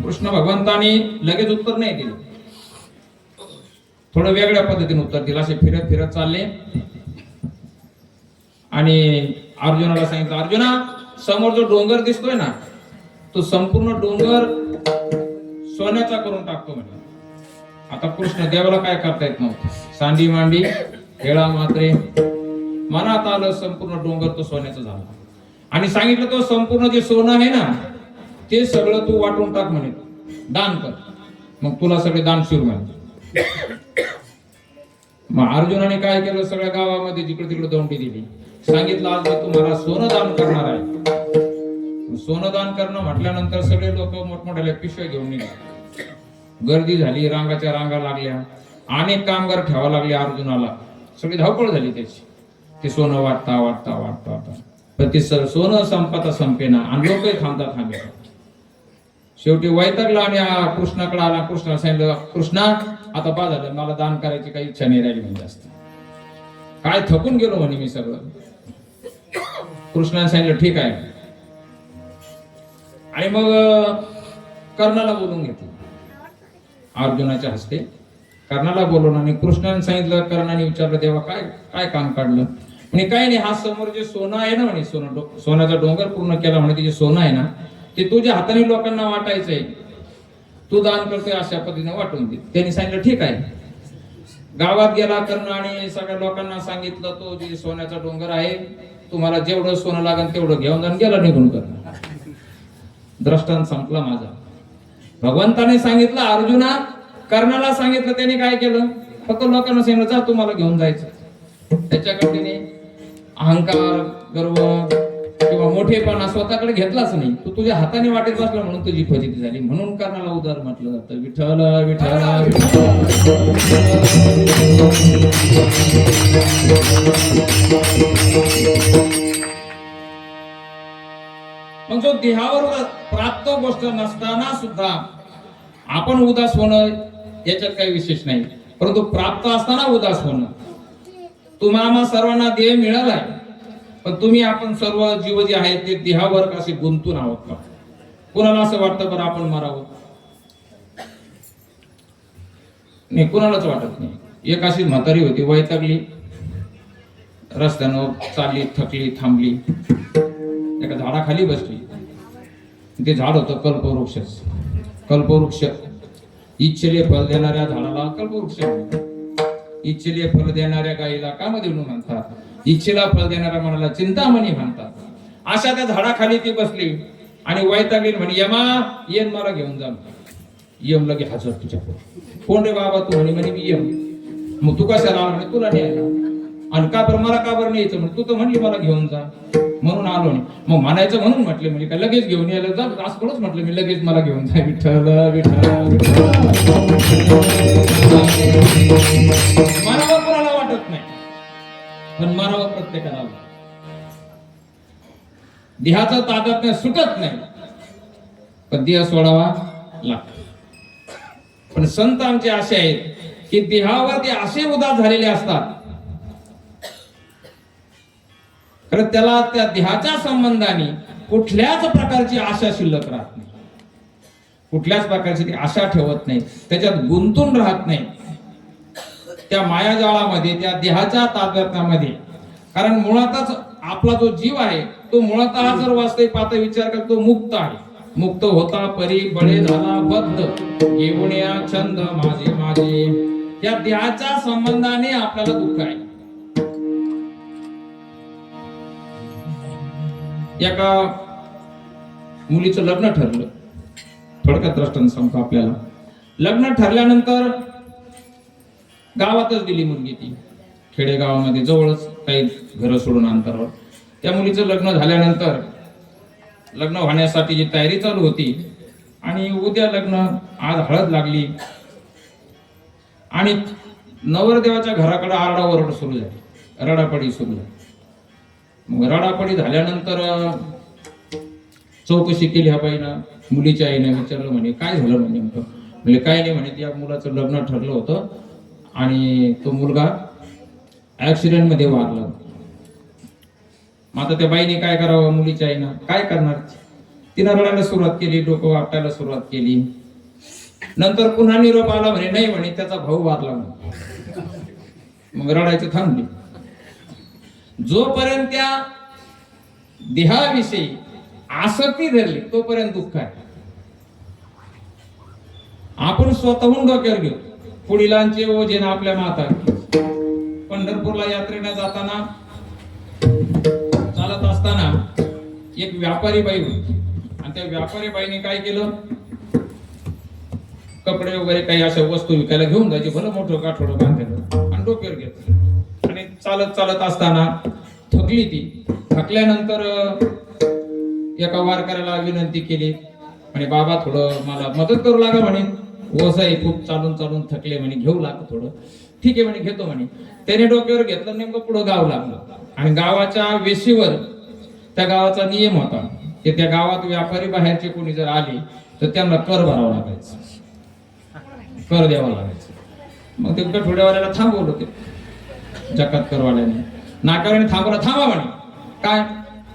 कृष्ण भगवंतानी लगेच उत्तर नाही दिलं, थोडं वेगळ्या पद्धतीने उत्तर दिलं. असे फिरत फिरत चालले आणि अर्जुनाला सांगितलं, अर्जुना समोर जो डोंगर दिसतोय ना, तो संपूर्ण डोंगर सोन्याचा करून टाकतो म्हणे. आता कृष्ण देवाला काय करता येत नव्हतं, सांडी मांडी हेळा मात्रे, मनात आलं संपूर्ण डोंगर तो सोन्याचा झाला. आणि सांगितलं तो संपूर्ण जे सोनं आहे ना, ते सगळं तू वाटून टाक म्हणे, दान कर, मग तुला सगळे दानशूर म्हणे. मग अर्जुनाने काय केलं, सगळ्या गावामध्ये जिकडे तिकडे दौंडी दिली, सांगितलं आज मी तुम्हाला सोनं दान करणार आहे. सोनं दान करणं म्हटल्यानंतर सगळे लोक मोठमोठ्या पिशव्या घेऊन निघाले. गर्दी झाली, रांगाच्या रांगा लागल्या, अनेक कामगार ठेवावे लागले अर्जुनाला. सगळी धावपळ झाली त्याची. ते सोनं वाटता वाटता वाटता वाटता पण ते सोनं संपता संपेना आणि लोकही थांबता थांबे. शेवटी वैतागला आणि कृष्णाकडे आला. कृष्णाला सांगितलं, कृष्णा आता बा झालं, मला दान करायची काही इच्छा नाही राहिली म्हणजे जास्त, काय थकून गेलो म्हणे मी सगळं. कृष्णाने सांगितलं ठीक आहे. आणि मग कर्णाला बोलून घेतलं अर्जुनाच्या हस्ते. कर्णाला बोलवून आणि कृष्णाने सांगितलं, कर्णाने विचारलं, देवा काय काय काम काढलं? म्हणजे काही नाही, हा समोर जे सोनं आहे ना म्हणे, सोन्याचा डोंगर पूर्ण केला म्हणे, ते जे सोनं आहे ना ते तुझ्या हाताने लोकांना वाटायचंय, तू दान करतोय अशा पद्धतीने वाटून दे. त्यांनी सांगितलं ठीक आहे. गावात गेला कर्ण आणि सगळ्या लोकांना सांगितलं, तो जे सोन्याचा डोंगर आहे, तुम्हाला जेवढं सोनं लागेल तेवढं घेऊन जाऊन गेला निघून. कर्ण दृष्टांत संपला माझा. भगवंताने सांगितलं अर्जुना, कर्णाला सांगितलं, त्याने काय केलं, फक्त लोकांना सांगितलं जा तुम्हाला घेऊन जायचं. त्याच्याकडे अहंकार, गर्व किंवा मोठेपणा स्वतःकडे घेतलाच नाही. तू तुझ्या हाताने वाटेत बसला म्हणून तुझी फजिती झाली. म्हणून कर्णाला उदार म्हटलं जातं. विठ्ठल विठ्ठल मग जो देहावर प्राप्त गोष्ट नसताना सुद्धा आपण उदास होणं याच्यात काही विशेष नाही, परंतु प्राप्त असताना उदास होणं. तुम्हाला सर्वांना देह मिळालाय, पण तुम्ही आपण सर्व जीव जे आहेत ते देहावर कसे गुंतून आहोत का? कुणाला असं वाटतं बरं आपण मरावं? नाही, कुणालाच वाटत नाही. एक अशी म्हातारी होती, वैतागली, रस्त्यानं चालली, थकली, थांबली, एका झाडाखाली बसली. ते झाड होतं कल्पवृक्ष. कल्पवृक्ष इच्छेले फल देणाऱ्या झाडाला कल्पवृक्ष म्हणतात. इच्छेले फल देणाऱ्या गाईला कामधेनू म्हणतात. इच्छेला फल देणाऱ्या मनाला चिंतामणी म्हणतात. अशा त्या झाडाखाली ती बसली आणि वैतागली, म्हणे यमा येन मला घेऊन जा. यम लगे हजर तुझ्या पुढे. कोण रे बाबा तू? म्हणे मी यम. मग तू कशाला आला? म्हणे तुला न्यायला. आणि का बरं मला का बरं न्यायचं? म्हणजे तू तर म्हणली मला घेऊन जा म्हणून आलो नाही. मग म्हणायचं म्हणून म्हटले, म्हणजे काय लगेच घेऊन यायला जा असं थोडंच म्हटलं मी, लगेच मला घेऊन जा. विठ्ठल विठ्ठल मरावं कोणाला वाटत नाही, पण मरावं प्रत्येकाला. देहाचं तादात्म्य सुटत नाही, पण देह सोडावा लागतो. पण संत आमचे असे आहेत की देहावर ते असे उदास झालेले असतात, कारण त्याला त्या देहाच्या संबंधाने कुठल्याच प्रकारची आशा शिल्लक राहत नाही. कुठल्याच प्रकारची ती आशा ठेवत नाही, त्याच्यात गुंतून राहत नाही, त्या मायाजाळामध्ये, त्या देहाच्या तादात्म्यामध्ये. कारण मुळातच आपला जो जीव आहे तो मुळातः जर वास्तविक पाहता विचार करतो, तो मुक्त आहे. मुक्त होता परी बळे झाला बद्ध, घेऊन छंद माझे माझे. या देहाच्या संबंधाने आपल्याला दुःख आहे. एका मुलीचं लग्न ठरलं. थोडक्यात दृष्टांत सांगतो आपल्याला. लग्न ठरल्यानंतर गावातच दिली मुलगी, ती खेडेगावामध्ये जवळच काही घरं सोडून अंतरावर. त्या मुलीचं लग्न झाल्यानंतर लग्न होण्यासाठी जी तयारी चालू होती आणि उद्या लग्न, आज हळद लागली आणि नवरदेवाच्या घराकडे आरडाओरड सुरू झाली, रडापडी सुरू झाली. मग रडापडी झाल्यानंतर चौकशी केली ह्या बाईनं. मुलीच्या आईने विचारलं, म्हणे काय झालं? म्हणजे म्हणजे काय नाही म्हणे, त्या मुलाचं लग्न ठरलं होतं आणि तो मुलगा ऍक्सिडेंट मध्ये वारला. मग आता त्या बाईने काय करावं, मुलीच्या आईनं काय करणार, तिनं रडायला सुरुवात केली, डोकं आपटायला सुरुवात केली. नंतर पुन्हा निरोप आला म्हणे नाही म्हणे त्याचा भाऊ वारला म्हणे. मग रडायचं थांबली. जोपर्यंत त्या देहाविषयी आसक्ती धरली तोपर्यंत दुःख आहे. आपण स्वतःहून डोक्यावर घेऊ, पुढीलांचे ओझे ना आपल्या माता. पंढरपूरला यात्रेला जाताना चालत असताना एक व्यापारी बाई होती आणि त्या व्यापारी बाईने काय केलं, कपडे वगैरे काही अशा वस्तू विकायला घेऊन जायची, भलं मोठं गाठोडं बांधलेलं आणि डोक्यावर घेतलं आणि चालत चालत असताना थकली ती. थकल्यानंतर एका वारकऱ्याला विनंती केली म्हणे बाबा थोडं मला मदत करू लागा म्हणे, ओझं आहे खूप, चालून चालून थकले म्हणे, घेऊ लाग थोडं. ठीक आहे म्हणे घेतो म्हणे. त्याने डोक्यावर घेतलं, नेमकं पुढं गाव लागलं आणि गावाच्या वेशीवर त्या गावाचा नियम होता की त्या गावात व्यापारी बाहेरचे कोणी जर आले तर त्यांना कर भरावा लागायचा, कर द्यावा लागायचं. मग ते गठोड्यावाल्याला थांबवलं, ते जकात करवाल्याने नाकाराने थांबवलं. थांबा म्हणे, काय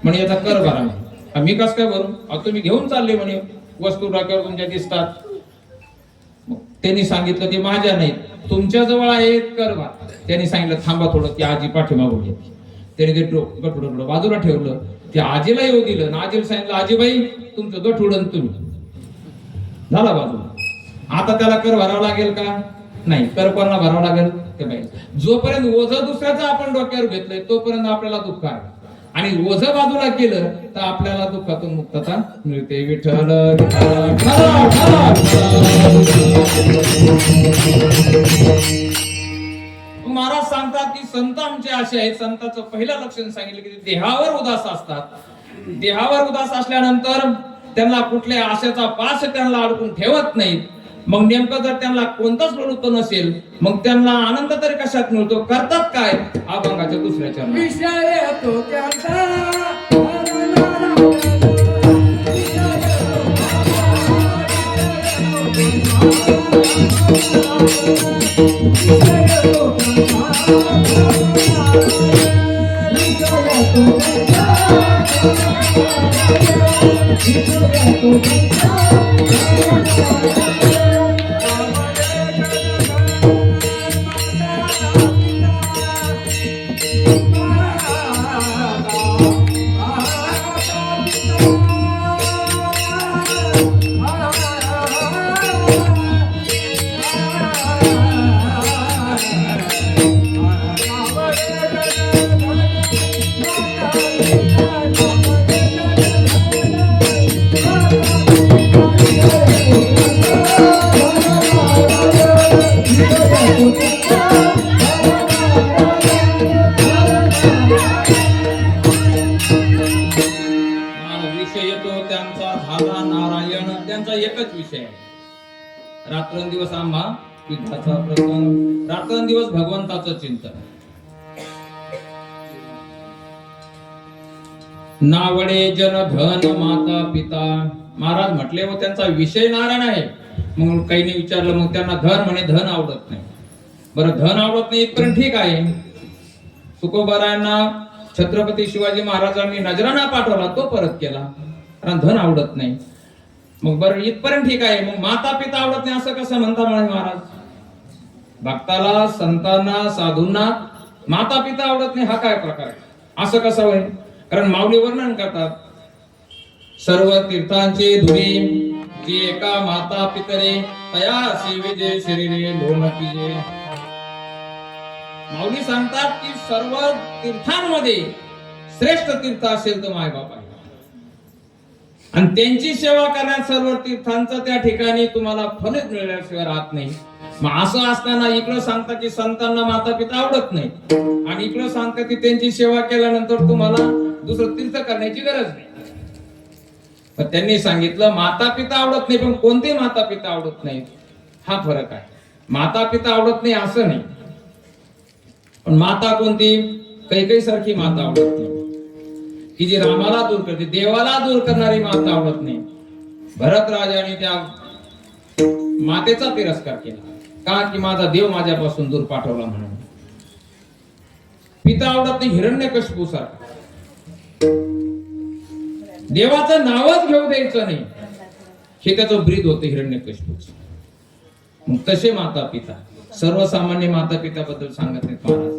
म्हणे याचा कर भरा म्हणे. मी कस काय भरू, तुम्ही घेऊन चालले म्हणे वस्तू डोक्यावर तुमच्या दिसतात. त्यांनी सांगितलं ते माझ्या नाहीत, तुमच्या जवळ आहेत कर भरा. त्यांनी सांगितलं थांबा थोडं, ती आजी पाठीमागून येते. त्याने ते गठुडं बाजूला ठेवलं, ते आजीला येऊ दिलं ना आजीला सांगितलं आजीबाई तुमचं गठुडन तुम्ही, झाला बाजूला. आता त्याला कर भरावा लागेल का, नाही. कर कोणाला भरावा लागेल, ते बाई. जोपर्यंत ओझं दुसऱ्याचं आपण डोक्यावर घेतलंय तोपर्यंत आपल्याला दुःख आहे आणि ओझं बाजूला केलं तर आपल्याला दुःखातून मुक्तता मिळते. विठ्ठल महाराज सांगतात की संत आमचे असे आहेत. संताचं पहिलं लक्षण सांगितलं की देहावर उदास असतात. देहावर उदास असल्यानंतर त्यांना कुठल्या आशेचा पाश त्यांना अडकून ठेवत नाहीत. मग नेमकं जर त्यांना कोणताच प्रवृत्त नसेल मग त्यांना आनंद तरी कशात मिळतो, करतात काय, अभंगाच्या दुसऱ्या चरणात विषय तो त्यांचा एकच विषय आहे. रात्रंदिवस आम्हा युद्धाचा प्रसंग, रात्रंदिवस भगवंताचं चिंतन. नावडे जन धन माता पिता. महाराज म्हटले व त्यांचा विषय नारायण आहे. मग काहीने विचारलं मग त्यांना धन म्हणे धन आवडत नाही. बरं धन आवडत नाही इथपर्यंत ठीक आहे. तुकोबारायांना छत्रपती शिवाजी महाराजांनी नजराणा पाठवला तो परत केला कारण धन आवडत नाही. मग बरं इथपर्यंत ठीक आहे. मग माता पिता आवडत नाही असं कसं म्हणता म्हणे महाराज. भक्ताला, संतांना, साधूंना माता पिता आवडत नाही हा काय प्रकार आहे, असं कसं होईल. कारण माऊली वर्णन करतात सर्व तीर्थांचे धुरी जी एका माता पितरे तयासी विजय शरीरे लोणकीजे. माऊली सांगतात की सर्व तीर्थांमध्ये श्रेष्ठ तीर्थ असेल तर मायबाप आहे आणि त्यांची सेवा करण्यात सर्व तीर्थांचं त्या ठिकाणी तुम्हाला फलित मिळण्याशिवाय राहत नाही. मग असं असताना इकडं सांगतात की संतांना माता पिता आवडत नाही आणि इकडं सांगतात की त्यांची सेवा केल्यानंतर तुम्हाला दुसरं तीर्थ करण्याची गरज नाही. पण त्यांनी सांगितलं माता पिता आवडत नाही पण कोणते माता पिता आवडत नाही हा फरक आहे. माता पिता आवडत नाही असं नाही पण माता कोणती, काही सारखी माता आवडत नाही की जी रामाला दूर करते, देवाला दूर करणारी माता आवडत नाही. भरत राजाने त्या मातेचा तिरस्कार केला का की माझा देव माझ्यापासून दूर पाठवला म्हणून. पिता आवडत नाही हिरण्यकशिपू सारखा. देवाचं नावच घेऊ द्यायचं नाही, हे त्याचं ब्रीद होतं हिरण्यकशिपूचं. मग तसे माता पिता, सर्वसामान्य माता पित्याबद्दल सांगत नाहीत महाराज.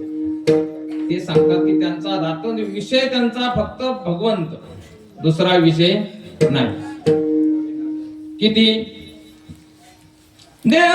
ते सांगतात की त्यांचा रात्र विषय त्यांचा फक्त भगवंत, दुसरा विषय नाही. किती देह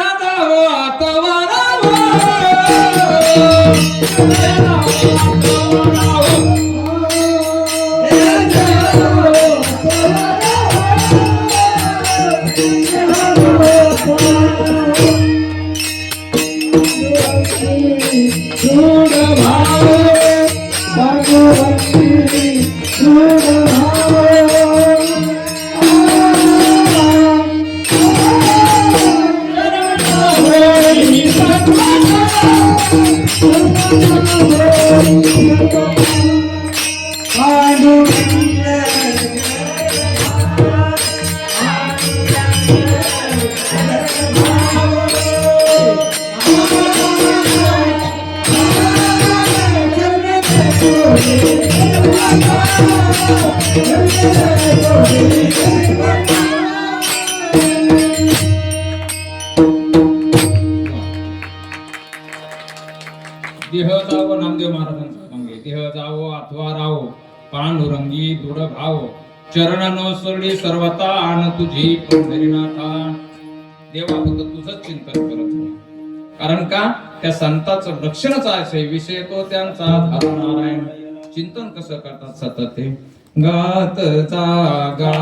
जावो, नामदेव महाराजांचं सांगे, देह जावो अथवा राहो, पांडुरंगी दृढ भाव, चरण न सरडी सर्वता आन तुझी पंढरीनाथा. देवा फक्त तुझंच चिंतन करत हो. कारण का त्या संतांचं लक्षणच आहे, विषय तो त्यांचा धारा नारायण. चिंतन कसं करतात सतत ते गात जागा,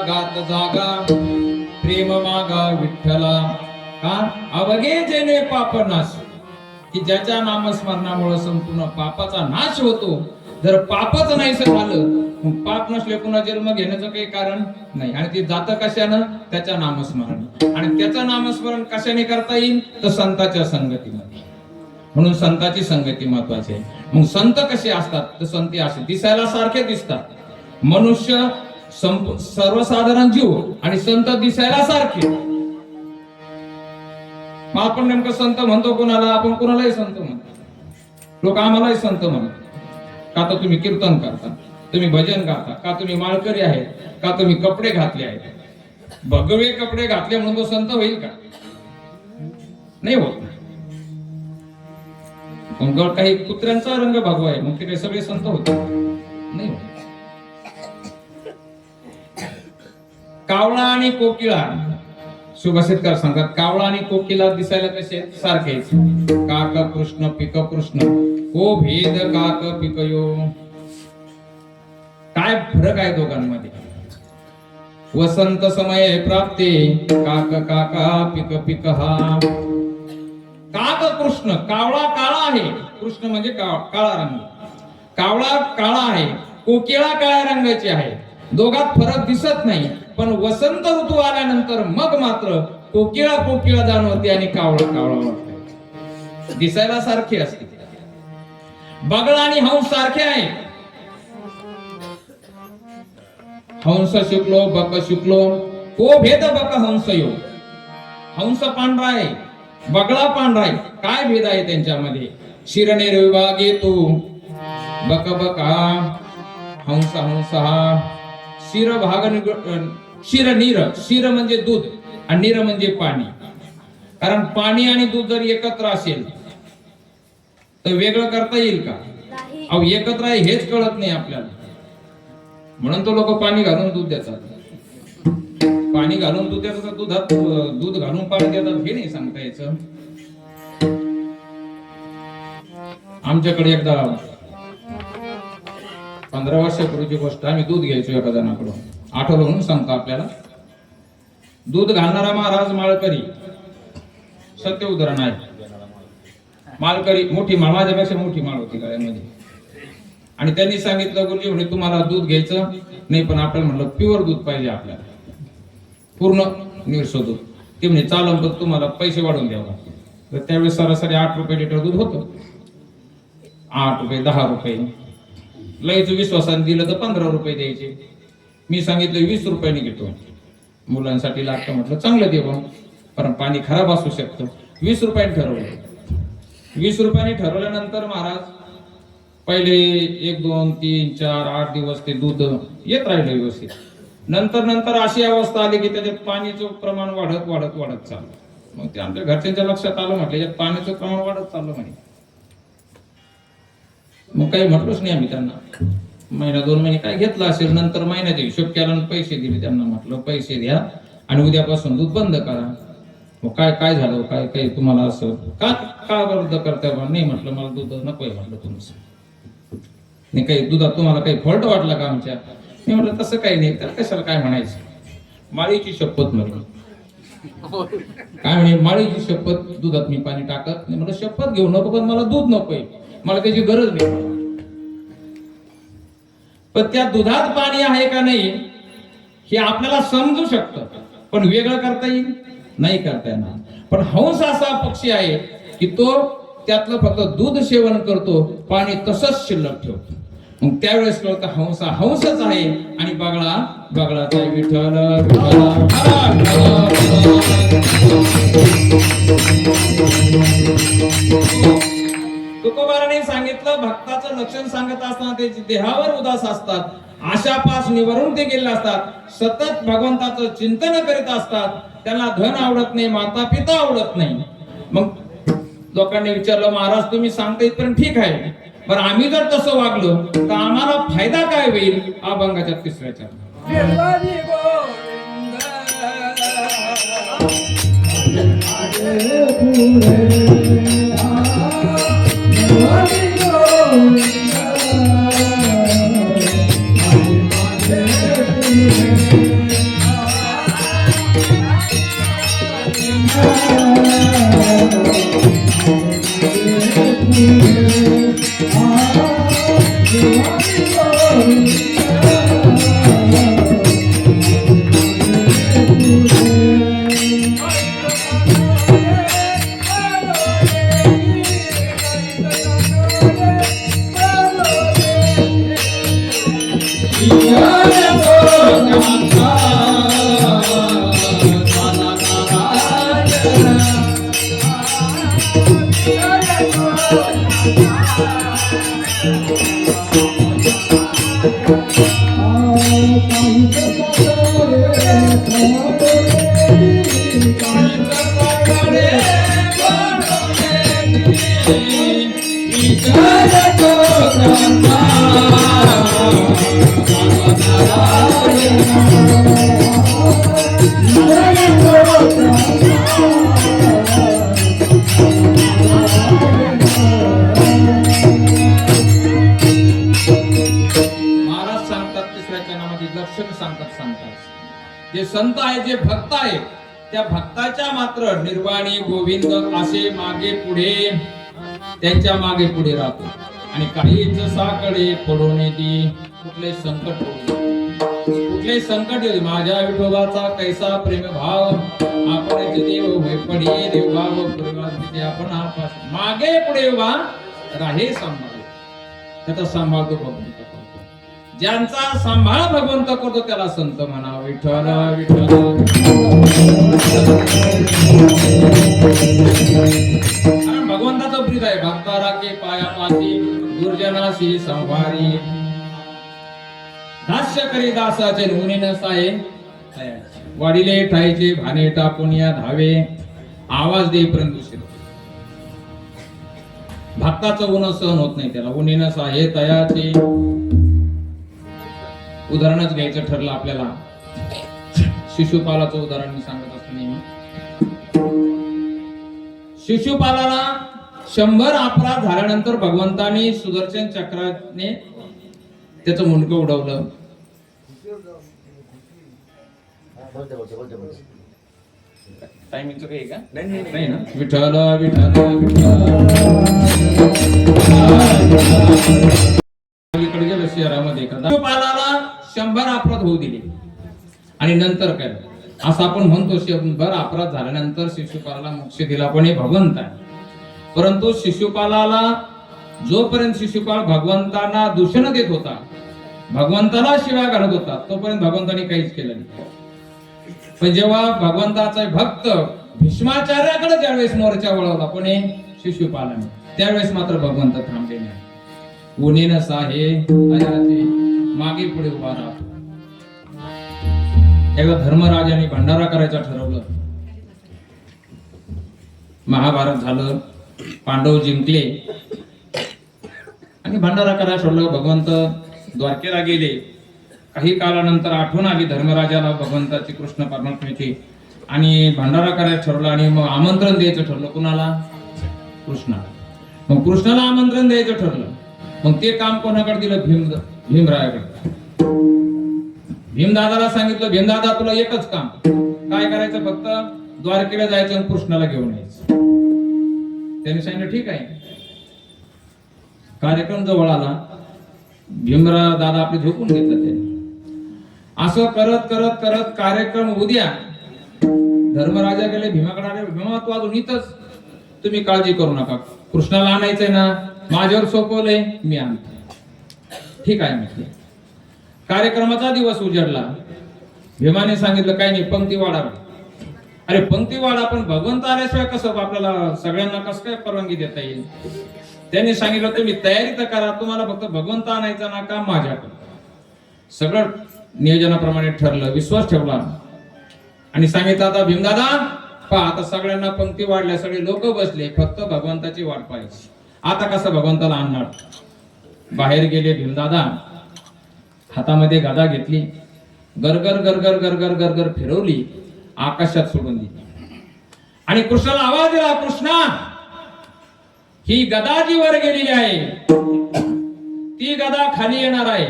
गात जागा, गात प्रेम मागा विठ्ठला. का अवघे जेणे पाप नाश, की ज्याच्या नामस्मरणामुळे संपूर्ण पापाचा नाश होतो. जर पापच नाही झालं, मग पाप नसले पुन्हा जन्म घेण्याचं काही कारण नाही. आणि ते जातं कशानं? त्याच्या नामस्मरण. आणि त्याचं नामस्मरण कशाने करता येईल? तर संतांच्या संगतीमध्ये. म्हणून संतांची संगती महत्वाची आहे. मग संत कसे असतात? तर संत असे दिसायला सारखे दिसतात. मनुष्य सर्वसाधारण जीव आणि संत दिसायला सारखे. मग आपण नेमकं संत म्हणतो कोणाला? आपण कोणालाही संत म्हणतो. लोक आम्हालाही संत म्हणतात. का तर तुम्ही कीर्तन करता, तुम्ही भजन गाता, का तुम्ही माळकरी आहेत, का तुम्ही कपडे घातले आहेत. भगवे कपडे घातले म्हणून तो संत होईल का? नाही होत. मग काही कुत्र्यांचा रंग भगवा आहे, मग ते काही सगळे संत होते? नाही होत. कावळा आणि कोकिळा, सुभाषितकार सांगतात, कावळा आणि कोकिळा दिसायला कसे सारखेच. काक कृष्ण पिक कृष्ण, को भेद काक पिकयो. काय फरक आहे दोघांमध्ये? वसंत समय प्राप्ते काक काका पिक पिक हा. काक कृष्ण, कावळा काळा आहे, कृष्ण म्हणजे काळा रंग. कावळा काळा आहे, कोकिळा काळ्या रंगाची आहे. दोघात फरक दिसत नाही. पण वसंत ऋतू आल्यानंतर मग मात्र कोकिळा कोकिळा जाणवते आणि कावळा कावळा वाटते. दिसायला सारखी असते. बगळा आणि हंस सारखे आहे. हंस शुक्लो बक शुक्लो, को भेद बक हंस यो. हंस पांढरा आहे, बगळा पांढरा आहे. काय भेद आहे त्यांच्यामध्ये? शिरनेर विभागे तू बक बका, हंस हंस हा. शिर भाग शिर नीर, शिर म्हणजे दूध आणि नीर म्हणजे पाणी. कारण पाणी आणि दूध जर एकत्र असेल तर वेगळं करता येईल का? अहो एकत्र आहे हेच कळत नाही आपल्याला, म्हणून तो लोक पाणी घालून दूध देतात. पाणी घालून दूध देतात, दुधात दूध घालून पाणी देतात, हे नाही सांगता यायचं. आमच्याकडे एकदा 15 वर्षापूर्वीची गोष्ट, आम्ही दूध घ्यायचो एका जणाकडून, आठवलं म्हणून सांगतो आपल्याला. दूध घालणारा महाराज माळकरी, सत्य उदाहरण आहे. माळकरी मोठी माळ, माझ्यापेक्षा मोठी माळ होती गळ्यामध्ये, आणि त्यांनी सांगितलं गुरुजी म्हणे तुम्हाला दूध घ्यायचं नाही, पण आपल्याला म्हणलं प्युअर दूध पाहिजे आपल्याला, पूर्ण निरस दूध. ते म्हणे चालून पण तुम्हाला पैसे वाढवून द्यावं लागतील. तर त्यावेळेस सरासरी 8 रुपये लिटर दूध होतं. 8 रुपये 10 रुपये लयच विश्वासाने दिलं तर 15 रुपये द्यायचे. मी सांगितलं 20 रुपयाने घेतो, मुलांसाठी लागतं म्हटलं, चांगलं देऊ पण पाणी खराब असू शकतं. 20 रुपयाने ठरवलं. 20 रुपयाने ठरवल्यानंतर महाराज पहिले 1 2 3 4 8 दिवस ते दूध येत राहिलं व्यवस्थित. नंतर अशी अवस्था आली की त्याच्यात पाणीचं प्रमाण वाढत वाढत वाढत चाललं. मग ते आमच्या घरच्यांच्या लक्षात आलं, म्हटलं याच्यात पाण्याचं प्रमाण वाढत चाललं म्हणे. मग काही म्हटलंच नाही आम्ही त्यांना. महिना 2 महिने काय घेतलं असेल, नंतर महिन्याचे हिशोब केला आणि पैसे दिले त्यांना. म्हटलं पैसे द्या आणि उद्यापासून दूध बंद करा. मग काय झालं, काय काही तुम्हाला असं का बंद करताय? नाही म्हटलं मला दूध नकोय म्हटलं तुमचं. नाही काही दुधात तुम्हाला काही फॉल्ट वाटला का आमच्या? मी म्हटलं तसं काही नाही, तर कशाला काय म्हणायचं. माळीची शपथ म्हटलं. काय म्हणे, माळीची शपथ दुधात मी पाणी टाकत नाही. म्हटलं शपथ घेऊ नको, पण मला दूध नकोय, मला त्याची गरज नाही. पण त्या दुधात पाणी आहे का नाही हे आपल्याला समजू शकतं, पण वेगळं करता येईल नाही, करता येणार. पण हंस असा पक्षी आहे की तो त्यातलं फक्त दूध सेवन करतो, पाणी तसंच शिल्लक ठेवतो. मग त्यावेळेस कळतं हंस हा हंसच आहे आणि बगळा बगळाच आहे. विठ्ठल तुकोबाराने सांगितलं, भक्ताचं लक्षण सांगत असताना ते देहावर उदास असतात, आशापास निवरून ते गेले असतात, सतत भगवंताचं चिंतन करीत असतात, त्यांना धन आवडत नाही, माता पिता आवडत नाही. मग लोकांनी विचारलं, महाराज तुम्ही सांगता इथपर्यंत ठीक आहे, पण आम्ही जर तसं वागलो तर आम्हाला फायदा काय होईल? अभंगाच्या 3ऱ्या चरणात निर्वाणी गोविंद जे संत आहे, जे भक्त आहे, त्या भक्ताच्या मात्र निर्वाणी गोविंद असे मागे पुढे, त्यांच्या मागे पुढे राहतो. आणि काहीच साकडे पडून येते, कुठले संकट होऊ, कुठले संकट येऊ, माझ्या विठोबाचा कैसा प्रेम भाव, आपण देव होय पडी देवभाव प्रेमाचे आपण मागे पुढे उभा राहे सांभाळ, त्याचा सांभाळ तो भगवंत करतो. ज्यांचा सांभाळ भगवंत करतो त्याला संत म्हणा. विठ्ठल विठ्ठल. कारण भगवंताचं प्रीत आहे, भक्ता राखे पाया पाती दुर्जनाशी संभारी, दास्य करी दासाचे नुनी नसाये, वाढिले ठाईचे भाने टाकून या धावे, आवाज देईपर्यंत उशीर होतो. भक्ताचं ऊन सहन होत नाही त्याला. उन्हीनं हे तयाचे उदाहरणच घ्यायचं ठरलं आपल्याला. शिशुपालाचं उदाहरण मी सांगत असतो नेहमी. शिशुपालाला 100 अपराध झाल्यानंतर भगवंतानी सुदर्शन चक्राने त्याचं मुंडकं उडवलं. टायमिंगचं काही का नाही ना. विठ्ठल विठ्ठल विठ्ठल गेलं शहरामध्ये. शिशुपालाला 100 अपराध होऊ दिले आणि नंतर काय असं आपण म्हणतो 100 अपराध झाल्यानंतर शिशुपालाला मोक्ष दिला पण हे भगवंत आहे. परंतु शिशुपालाला जोपर्यंत शिशुपाल भगवंतांना दूषण देत होता, भगवंताला शिव्या घालत होता, तोपर्यंत भगवंताने काहीच केलं नाही. पण जेव्हा भगवंताचा भक्त भीष्माचार्याकडे ज्यावेळेस मोर्चा वळवला कोणी शिशुपालाने, त्यावेळेस मात्र भगवंत थांबले नाही. उन्हीनं साहे तयाचे मागे पुढे उभा राहतो. एकदा धर्मराजाने भंडारा करायचं ठरवलं. महाभारत झालं, पांडव जिंकले आणि भंडारा करायला ठरवलं. भगवंत द्वारकेला गेले. काही काळानंतर आठवण आली धर्मराजाला भगवंताची, कृष्ण परमात्म्याची, आणि भंडारा करायला ठरवलं. आणि मग आमंत्रण द्यायचं ठरलं. कुणाला? कृष्णाला. मग कृष्णाला आमंत्रण द्यायचं ठरलं. मग ते काम कोणाकडे दिलं? भीमरायाकडे. भीमदादाला सांगितलं, भीमदादा तुला एकच काम काय करायचं, फक्त द्वारकेला जायचं आणि कृष्णाला घेऊन यायचं. त्याने सांगितलं ठीक आहे. कार्यक्रम जवळ आला. भीमराव दादा आपले झोपून घेतलं. त्याने असं करत करत करत कार्यक्रम उद्या धर्मराजा गेले भीमाकडे आले. भीमा तू अजून इथंच, तुम्ही काळजी करू नका, कृष्णाला आणायचंय ना, माझ्यावर सोपवलंय, मी आणतो. ठीक आहे म्हटले. कार्यक्रमाचा दिवस उजाडला. भीमाने सांगितलं काही नाही, पंक्ती वाढा. अरे पंक्ती वाढा, पण भगवंत आल्याशिवाय कसं आपल्याला सगळ्यांना कसं काय परवानगी देता येईल? त्यांनी सांगितलं तुम्ही तयारी तर करा, तुम्हाला फक्त भगवंत आणायचा ना का माझ्याकडे. सगळं नियोजनाप्रमाणे ठरलं. विश्वास ठेवला आणि सांगितलं आता भीमदादा पहा, आता सगळ्यांना पंक्ती वाढल्या, सगळे लोक बसले, फक्त भगवंताची वाट पाहायची. आता कसं भगवंताला आणणार? बाहेर गेले भीमदादा. हातामध्ये गदा घेतली, गरगर गरगर गरगर गरगर फिरवली, आकाशात सोडून दिली आणि कृष्णाला आवाज दिला, कृष्णा ही गदा जी वर गेलेली आहे ती गदा खाली येणार आहे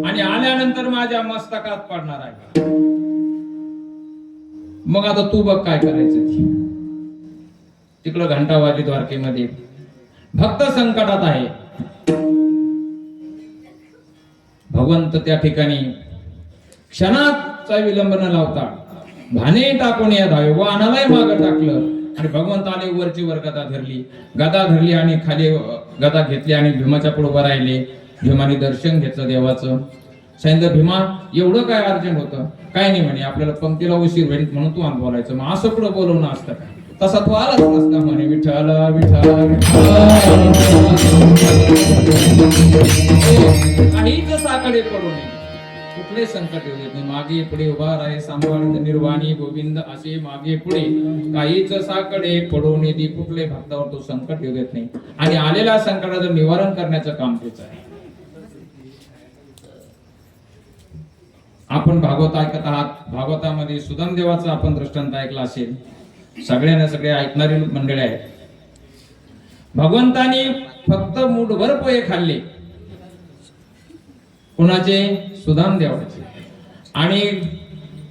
आणि आल्यानंतर माझ्या मस्तकात पडणार आहे. मग आता तू बघ काय करायचं. तिकडं घंटा वाजली द्वारकेमध्ये. भक्त संकटात आहे. भगवंत त्या ठिकाणी क्षणाचा विलंब न लावता भाने टाकून या धावे वाहनालाही मागं टाकलं आणि भगवंत आले. वरची वर गदा धरली आणि खाली गदा घेतली आणि भीमाच्या पुढे उभं राहिले. भीमाने दर्शन घेतलं देवाचं. सांगितलं भीमा एवढं काय अर्जंट होतं? काय नाही म्हणे, आपल्याला पंक्तीला उशीर होईल म्हणून तू आण बोलायचं. मग असं पुढे बोलवणं असतं का? तसा तो आलाच नसता म्हणे. विठ्ठल विठ्ठल काहीच साकडे पडू नये, कुठले संकट येऊ देत नाही. मागे पुढे उभा राहे सांभाळित निर्वाणी गोविंद असे मागे पुढे काहीच साकडे पडू नये. कुठले भक्तावर तो संकट येऊ देत नाही आणि आलेल्या संकटाचं निवारण करण्याचं काम तेच आहे. आपण भागवत ऐकत आहात. भागवतामध्ये सुदामदेवाचा आपण दृष्टांत ऐकला असेल. सगळ्यांना सगळे ऐकणारी मंडळी आहेत. भगवंतानी फक्त मूठभर पोहे खाल्ले. कुणाचे? सुदामदेवाचे. आणि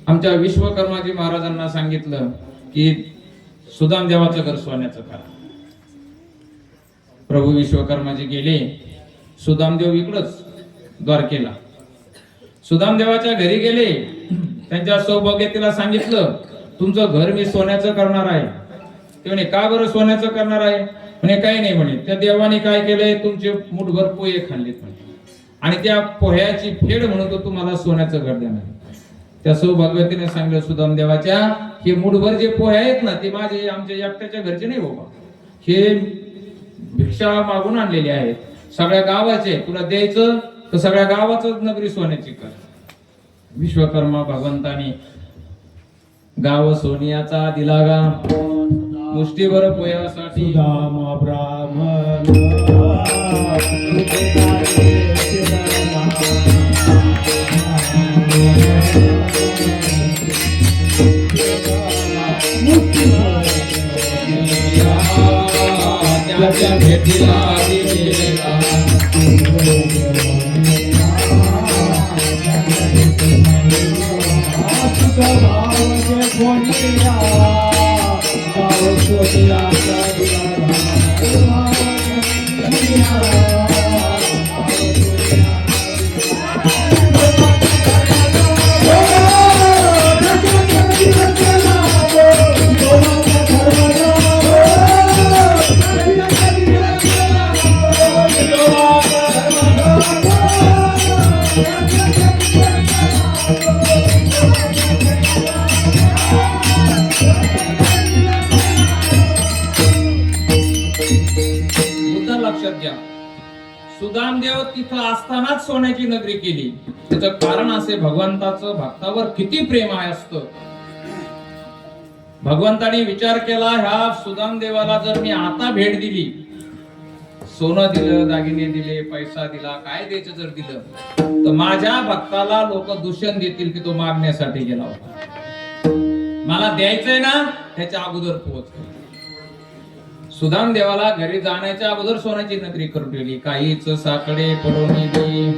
आमच्या विश्वकर्माजी महाराजांना सांगितलं की सुदामदेवाचं घर सोन्याचं करा. प्रभू विश्वकर्माजी गेले. सुदामदेव इकडंच द्वारकेला. सुदामदेवाच्या घरी गेले. त्यांच्या सौभाग्यतेला सांगितलं तुमचं घर मी सोन्याचं करणार आहे. ते म्हणे का बरं सोन्याचं करणार आहे? म्हणे काही नाही म्हणे, त्या देवाने काय केलंय, तुमचे मुठभर पोहे खाल्लेत म्हणे आणि त्या पोह्याची फेड म्हणून तो तुम्हाला सोन्याचं घर देणार. त्या सौभाग्यवतीने सांगितलं सुदामदेवाच्या, हे मुठभर जे पोहे आहेत ना ते माझे आमच्या एकट्याच्या घरचे नाही बाबा, हे भिक्षा मागून आणलेले आहेत, सगळ्या गावाचे. तुला द्यायचं तर सगळ्या गावाचं नगरी सोन्याची कर. विश्वकर्मा भगवंतानी गाव सोनियाचा दिला गा. मुष्टीभर पोयासाठी सुदाम ब्राह्मण त्याच्या भेटीला दिलेला मुद्दा लक्षात घ्या. सुदामदेव तिथं असतानाच सोन्याची नगरी केली. त्याचं कारण असे, भगवंताचं भक्तावर किती प्रेम आहे असतं. भगवंताने विचार केला, ह्या सुदामदेवाला जर मी आता भेट दिली, सोनं दिलं, दागिने दिले, पैसा दिला, काय द्यायचं जर दिलं, तर माझ्या भक्ताला लोक दूषण देतील की तो मागण्यासाठी गेला होता. मला द्यायचंय ना, त्याच्या अगोदर पोहोच. सुदाम देवाला घरी जाण्याच्या अगोदर सोन्याची नगरी करून ठेवली. काहीच साकडे पडून गेली.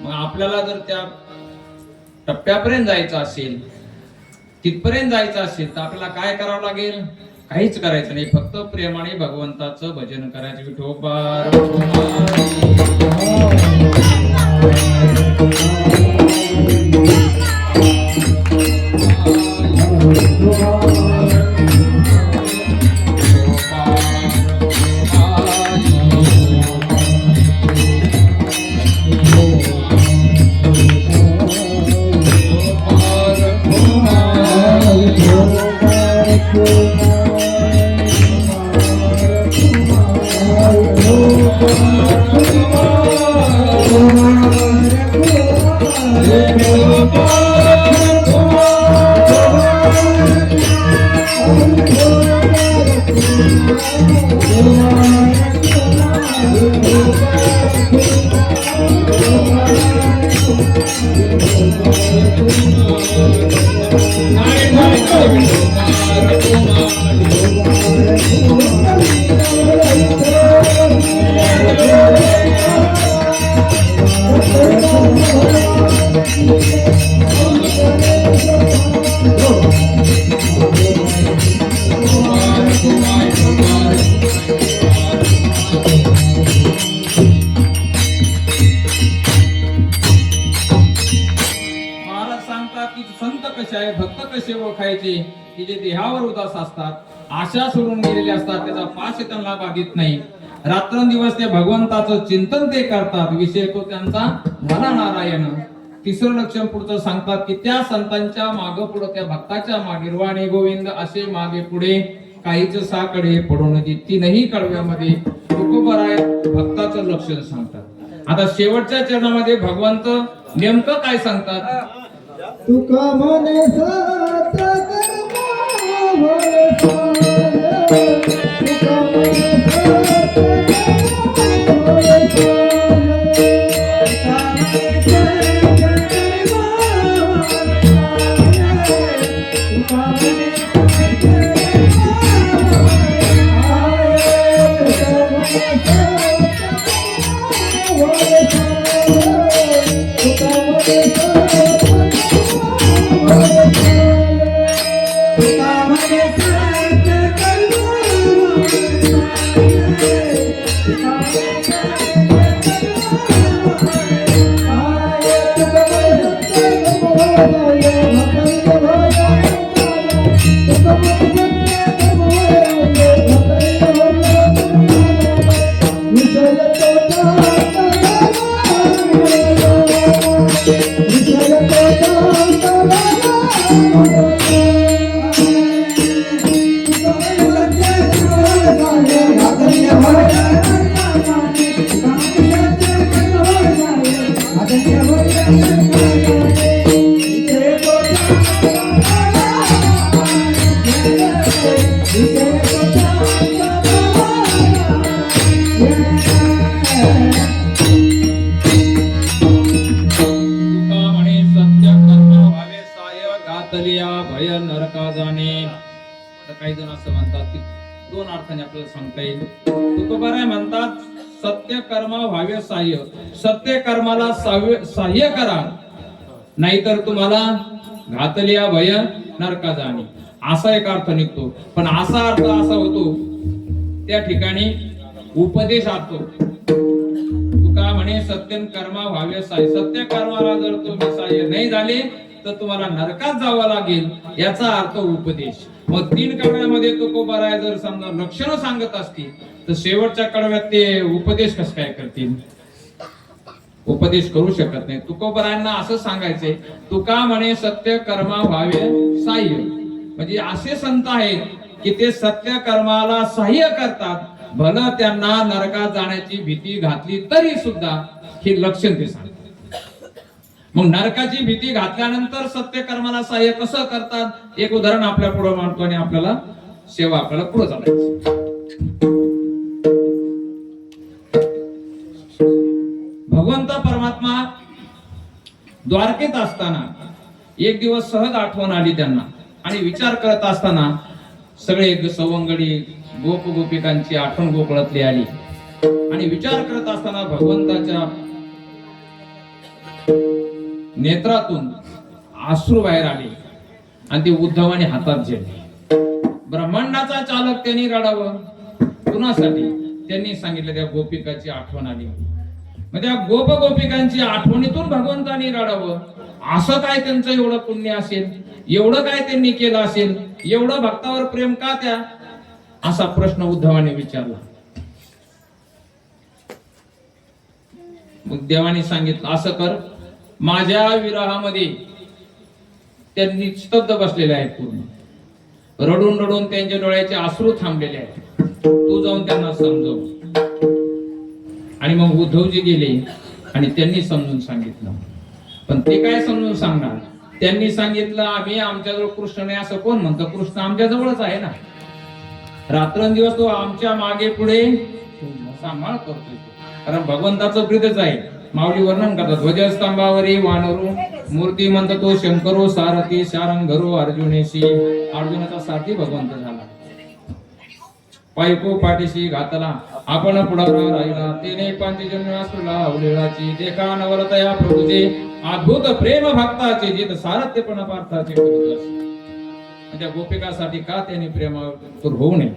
मग आपल्याला जर त्या टप्प्यापर्यंत जायचं असेल, तिथपर्यंत जायचं असेल, तर आपल्याला काय करावं लागेल? काहीच करायचं नाही, फक्त प्रेमाने भगवंताचं भजन करायचं. विठोबा भक्त कसे ओळखायचे की जे देहावर उदास असतात, आशा सोडून गेलेले असतात, त्याचा पाश त्यांना बाधित नाही. रात्रंदिवस ते भगवंताचं चिंतन ते करतात, विषय तो त्यांचा भला नारायण. तिसरं लक्षण पुढचं सांगतात की त्या संतांच्या मागे पुढे, त्या भक्ताच्या मागे निर्वाणी गोविंद असे मागे पुढे काहीच साकडे पडून तीनही कडव्यामध्ये तुकोबराय भक्ताचं लक्षण सांगतात. आता शेवटच्या चरणामध्ये भगवंत नेमकं काय सांगतात? तुका म्हणे सत कर्म तुका म्हणे सत तुका म्हणे सत्य कर्म व्हावे साय घातलिया भय नरका जाणे. आता काही जण असं म्हणतात की दोन अर्थाने आपल्याला सांगता येईल. तुकोबाराय म्हणतात सत्य कर्म व्हावे साह्य, सत्य कर्माला साह्य करा, नाहीतर तुम्हाला घातलिया भय नरका जाणे असा एक अर्थ निघतो. पण असा अर्थ असा होतो त्या ठिकाणी उपदेश असतो. तुका म्हणे सत्य कर्म व्हावे साह्य, सत्य कर्माला जर तुम्ही साह्य नाही झाले तर तुम्हाला नरकात जावं लागेल याचा अर्थ उपदेश. मग 3 कडव्यामध्ये तुकोबाराय जर समजा लक्षणं सांगत असतील तर शेवटच्या कडव्यात ते उपदेश कसं काय करतील? उपदेश करू शकत नाही. तुकोबारायांना असं सांगायचंय तुका म्हणे सत्य कर्म व्हावे साह्य, म्हणजे असे संत आहेत की ते सत्य कर्माला साह्य करतात, भलं त्यांना नरकात जाण्याची भीती घातली तरी सुद्धा हे लक्षण ते सांगतात. मग नरकाची भीती घातल्यानंतर सत्य कर्माला साह्य कसं करतात एक उदाहरण आपल्या पुढे मांडतो आणि आपल्याला सेवा आपल्याला पुढे चालायची. भगवंत परमात्मा द्वारकेत असताना एक दिवस सहज आठवण आली त्यांना आणि विचार करत असताना सगळे सवंगडी गोप गोपिकांची आठवण गोकुळातली आली आणि विचार करत असताना भगवंताच्या नेत्रातून अश्रू बाहेर आले आणि ते उद्धवाने हातात झेलले. ब्रह्मांडाचा चालक त्यांनी रडावं कुणासाठी? त्यांनी सांगितलं त्या गोपिकाची आठवण आली. मग त्या गोप गोपिकांची आठवणीतून भगवंतानी रडावं. असं काय त्यांचं एवढं पुण्य असेल, एवढं काय त्यांनी केलं असेल, एवढं भक्तावर प्रेम का त्या, असा प्रश्न उद्धवाने विचारला. मग देवाने सांगितलं असं कर, माझ्या विरहामध्ये त्यांनी स्तब्ध बसलेले आहेत, पूर्ण रडून रडून त्यांच्या डोळ्याचे अश्रू थांबलेले आहेत, तू जाऊन त्यांना समजव. आणि मग उद्धवजी गेले आणि त्यांनी समजून सांगितलं. पण ते काय समजून सांगणार? त्यांनी सांगितलं आम्ही आमच्याजवळ कृष्ण नाही असं कोण म्हणतं? कृष्ण आमच्या जवळच आहे ना, रात्रंदिवस तो आमच्या मागे पुढे सांभाळ करतोय. कारण भगवंताचं प्रीतच आहे. माऊली वर्णन करतात ध्वजस्तंभावरी वानरू मूर्ती म्हणत तो शंकरो सारथी शारंगरो अर्जुनेशी. अर्जुनाचा सारथी भगवंत झाला. पायको पाठीशी घातला आपण पुढारा राहिला, तेने पंचजन्म असला अवलीळाची देखा नवरतया प्रभूचे अद्भुत प्रेम भक्ताचे जित सारथ्यपण पार्थाचे करीत असे. म्हणजे गोपिकासाठी का त्याने प्रेमावर होऊ नये?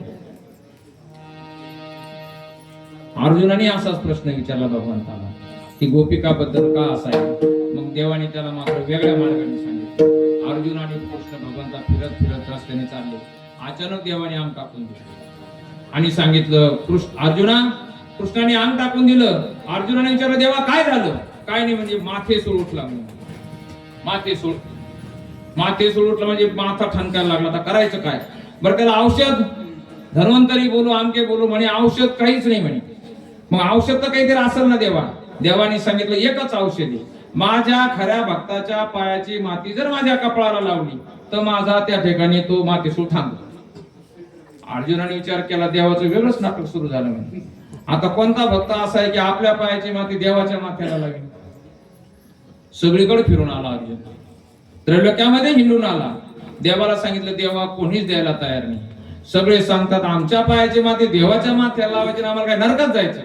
अर्जुनाने असाच प्रश्न विचारला भगवंताला की गोपिका बद्दल का असा आहे. मग देवाने त्याला मात्र वेगळ्या मार्गाने सांगितलं. अर्जुन आणि कृष्ण भगवंता फिरत फिरत रस्त्याने चालले. अचानक देवाने अंग टाकून दिलं आणि सांगितलं कृष्णाने अंग टाकून दिलं. अर्जुनाने विचारलं देवा काय झालं? काय नाही म्हणजे माथे सूळ उठला. माथे सूळ उठला म्हणजे माथा ठणकायला लागला. आता करायचं काय? बरं त्याला औषध धन्वंतरी बोलू आमके बोलू म्हणे औषध काहीच नाही म्हणे. मग औषध तर काहीतरी असेल ना देवा? देवाने सांगितलं एकच औषध आहे, माझ्या खऱ्या भक्ताच्या पायाची माती जर माझ्या कपाळाला लावली तर माझा त्या ठिकाणी तो माती सूळ थांबतो. अर्जुनाने विचार केला देवाचं वेगळंच नाटक सुरू झालं. म्हणजे आता कोणता भक्त असा आहे की आपल्या पायाची माती देवाच्या माथ्याला लागेल? सगळीकडे फिरून आला अर्जुन, त्रैलोक्यामध्ये हिंडून आला. देवाला सांगितलं देवा कोणीच द्यायला तयार नाही. सगळे सांगतात आमच्या पायाची माती देवाच्या माथ्याला लावायची, आम्हाला काय नरकात जायचं?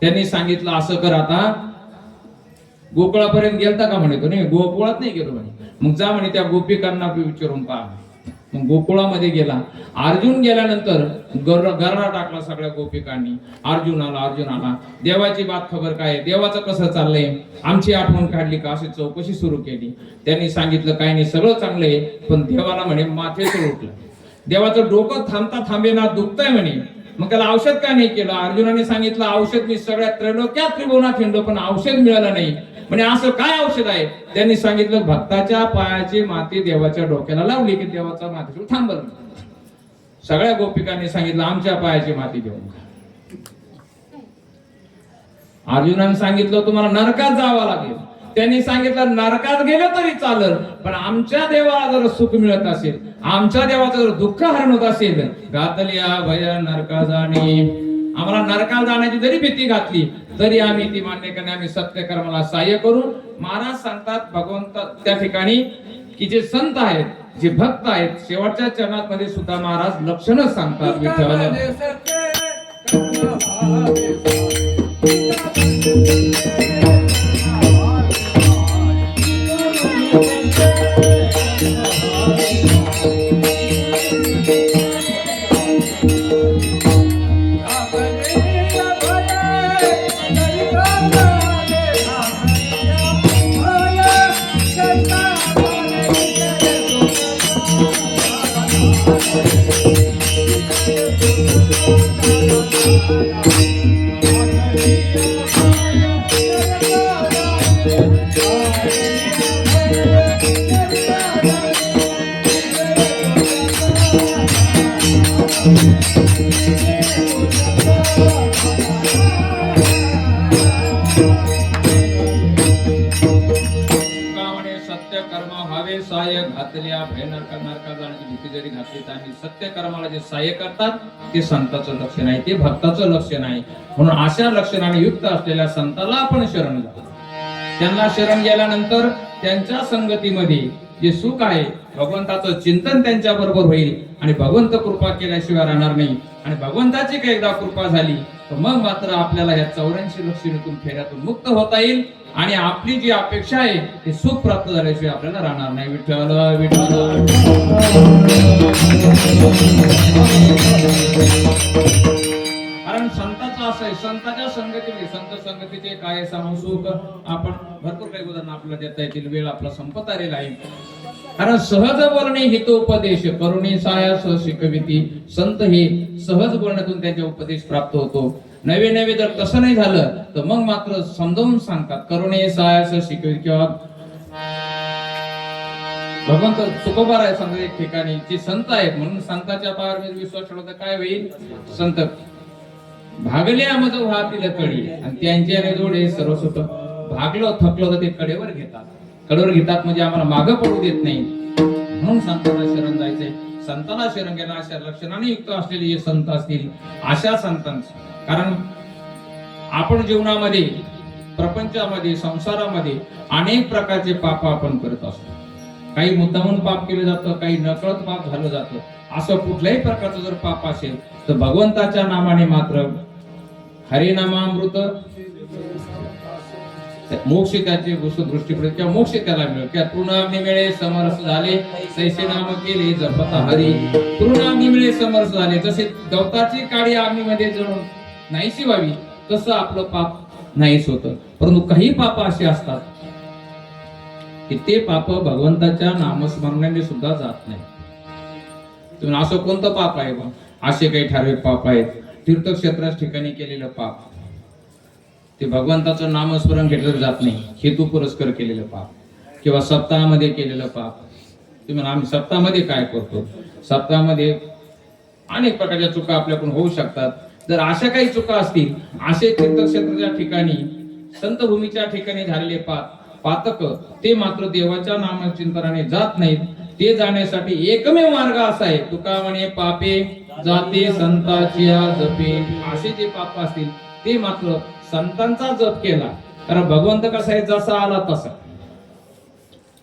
त्यांनी सांगितलं असं कर, आता गोकुळापर्यंत गेलता का म्हणे? तो नाही, गोकुळात नाही गेलो म्हणे. मग जा म्हणे त्या गोपिकांना विचारून पहा. मग गोकुळामध्ये गेला. अर्जुन गेल्यानंतर गररा टाकला सगळ्या गोपिकांनी. अर्जुनाला देवाची बात खबर काय, देवाचं कसं चाललंय, आमची आठवण काढली का, अशी चौकशी सुरू केली. त्यांनी सांगितलं काही नाही, सगळं चांगलंय, पण देवाला म्हणे माथे सूळ उठलं. देवाचं डोकं थांबता थांबेना दुखतंय म्हणे. मग त्याला औषध काय नाही केलं? अर्जुनाने सांगितलं औषध मी सगळ्या त्रैलोक्यात त्रिभुवनात हिंडलो पण औषध मिळालं नाही. म्हणजे असं काय औषध आहे? त्यांनी सांगितलं भक्ताच्या पायाची माती देवाच्या डोक्याला लावली की देवाचा माती सूळ थांबल. सगळ्या गोपिकांनी सांगितलं आमच्या पायाची माती घेऊन. अर्जुनाने सांगितलं तुम्हाला नरकात जावं लागेल. त्यांनी सांगितलं नरकात गेलं तरी चालेल, पण आमच्या देवाला जर सुख मिळत असेल, आमच्या देवाचं जर दुःख हरण होत असेल, घातलिया भय नरका जाणे. आम्हाला नरकाला जाण्याची जरी भीती घातली तरी आम्ही ती मान्य करणे, आम्ही सत्य कर्माला सहाय्य करू. महाराज सांगतात भगवंत त्या ठिकाणी की जे संत आहेत, जे भक्त आहेत, शेवटच्या चरणात सुद्धा महाराज लक्षणच सांगतात विठ्ठल. तुकामने सत्य कर्म तुकामने सत्य कर्म व्हावे सहाय्य घातल्या भय नरका जाण्याची भीती जरी घातली आणि सत्य कर्माला जे सहाय्य करतात ते संताचं लक्षण आहे, ते भक्ताचं लक्षण आहे. म्हणून अशा लक्षणाने युक्त असलेल्या संताला आपण शरण जाऊ. त्यांना शरण गेल्यानंतर त्यांच्या संगतीमध्ये जे सुख आहे, भगवंताचं चिंतन त्यांच्या बरोबर होईल आणि भगवंत कृपा केल्याशिवाय राहणार नाही. आणि भगवंताची काही एकदा कृपा झाली तर मग मात्र आपल्याला या 84 लक्षणीतून फेऱ्यातून मुक्त होता येईल आणि आपली जी अपेक्षा आहे ते सुख प्राप्त झाल्याशिवाय आपल्याला राहणार नाही. विठ्ठल विठ्ठल. कारण संताचं असं आहे, संताच्या संगतीमध्ये संत संगतीचे काय सांगू सुख आपण भरपूर काही उदाहरणं आपल्याला देता येतील, वेळ आपला संपत आलेला आहे. कारण सहज बोलणे हितोपदेश करुणी सायास शिकविती. संत हे सहज बोलण्यातून त्याचा उपदेश प्राप्त होतो. नवे नवे जर तसं नाही झालं तर मग मात्र समजावून सांगतात करुणे सायास शिकविती. किंवा भगवंत तुकोबाराय समजा एक ठिकाणी जे संत आहेत म्हणून संताच्या पायावर विश्वास ठेवला तर काय होईल, संत भागल्या मज वाहतील कडी आणि त्यांच्या जोडे सर्व सुख. भागलो थकलो तर ते कडेवर घेतात, कडेवर घेतात म्हणजे आम्हाला मागं पडू देत नाही. म्हणून संतांना शरण जायचंय. संतांना शरण घेणं अशा लक्षणाने युक्त असलेले जे संत असतील अशा संतांचं. कारण आपण जीवनामध्ये प्रपंचामध्ये संसारामध्ये अनेक प्रकारचे पाप आपण करत असतो. काही मुद्दामून पाप केलं जातं, काही नकळत पाप झालं जातं. असं कुठल्याही प्रकारचं जर पाप असेल तर भगवंताच्या नामाने मात्र हरिनामामृत मोक्ष त्याचे दृष्टीपडे किंवा मोक्ष त्याला मिळेल. किंवा तृणाग्नी मिळे समरस झाले सैसे नाम केले जपता हरी. तृणाग्नी मिळे समरस झाले, जसे गवताची काळी अग्नीमध्ये जळून नाहीशी व्हावी तसं आपलं पाप नाहीच होतं. परंतु काही पाप असे असतात की ते पाप भगवंताच्या नामस्मरणाने सुद्धा जात नाही. तुम्ही असं कोणतं पाप आहे बा? असे काही ठराविक पाप आहेत. तीर्थक्षेत्राच्या ठिकाणी केलेलं पाप ते भगवंताचं नामस्मरण घेतलं जात नाही. हेतू पुरस्कार केलेलं पाप किंवा सप्ताहामध्ये केलेलं पाप. तुम्ही आम्ही सप्ताहामध्ये काय करतो, सप्ताहामध्ये अनेक प्रकारच्या चुका आपल्याकडून होऊ शकतात. जर अशा काही चुका असतील, असे तीर्थक्षेत्राच्या ठिकाणी संतभूमीच्या ठिकाणी झालेले पातक ते मात्र देवाच्या नामचिंतनाने जात नाहीत. ते जाण्यासाठी एकमेव मार्ग असा आहे, तुका म्हणे पापे जाते संताच्या जपे. असे जे पाप असतील ते मात्र संतांचा जप केला. कारण भगवंत कसा आहे, जसा आला तसा.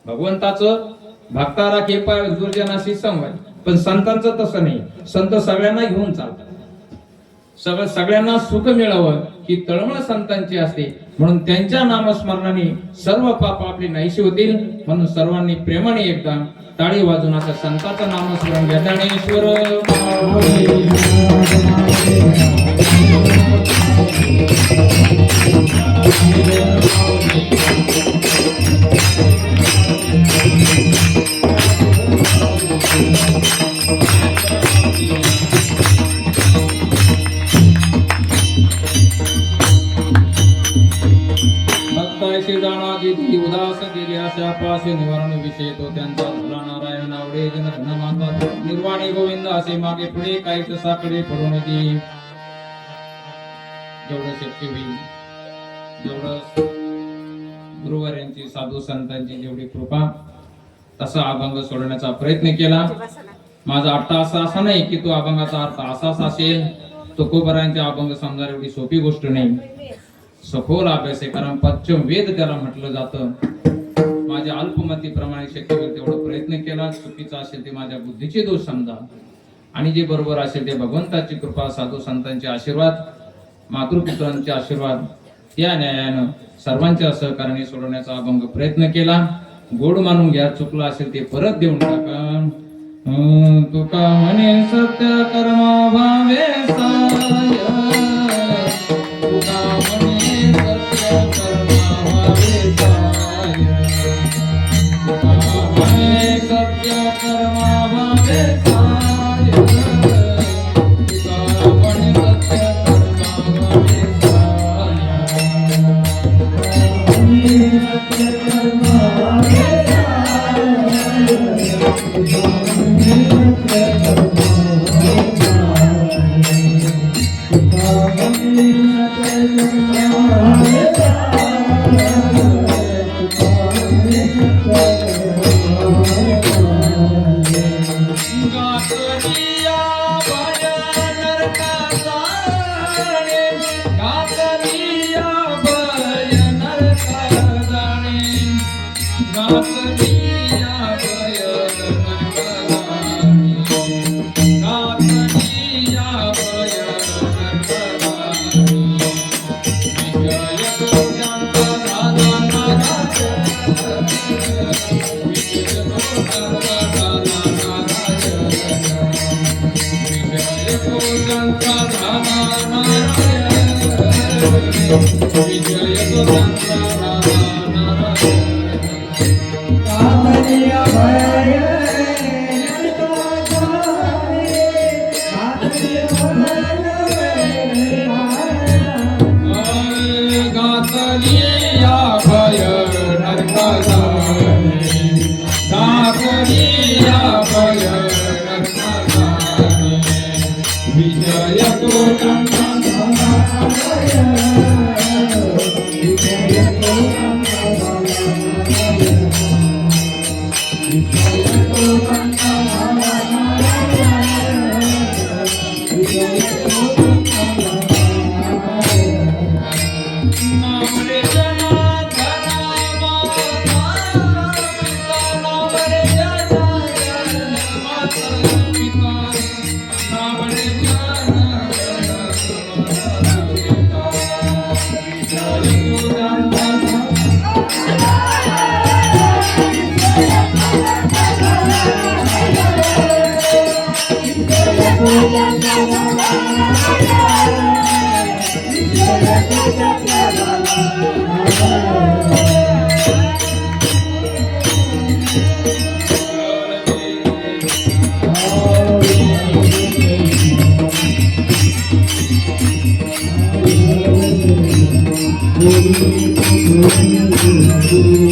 भगवंताचं भक्ताला केपाय दुर्जनाशी संवाद. पण संतांचं तसं नाही. संत सगळ्यांना घेऊन चालतात. सगळ्यांना सुख मिळावं ही तळमळ संतांची असते. म्हणून त्यांच्या नामस्मरणाने सर्व पाप आपली नाहीशी होतील. म्हणून सर्वांनी प्रेमाने एकदा टाळी वाजून असं संतांचं नामस्मरण घ्या. ज्ञानेश्वर भक्ताशी जाणारी उदास गेली अशा पासे निवारण विषय तो त्यांचा धुला नारायण आवडे जन धन माता निर्वाणी गोविंद असे मागे पुढे काही साकडे पडून दे. जेवढं शक्य होईल जेवढं गुरुवाऱ्यांची साधू संतांची जेवढी कृपा तसा अभंग सोडण्याचा प्रयत्न केला. माझा अर्थ असा नाही की तो अभंगाचा अर्थ असाच असेल. तुकोबरायांचे अभंग समजा एवढी सोपी गोष्ट नाही, सखोल अभ्यास आहे. कारण पश्चिम वेद त्याला म्हटलं जातं. माझ्या अल्पमतीप्रमाणे शक्य होईल तेवढा प्रयत्न केला. चुकीचं असेल ते माझ्या बुद्धीचे दोष समजा, आणि जे बरोबर असेल ते भगवंताची कृपा, साधू संतांचे आशीर्वाद, मातृपित्रांचे आशीर्वाद, त्या न्यायानं सर्वांच्या सहकार्याने सोडवण्याचा अभंग प्रयत्न केला. गोड मानून घ्या, चुकलं असेल ते परत देऊन टाका. तुका म्हणे सत्य कर्म भावे साय, तुका म्हणे सत्य कर्म भावे साय, तुका म्हणे सत्य कर्म भावे साय, तुका म्हणे सत्य कर्म भावे Thank you.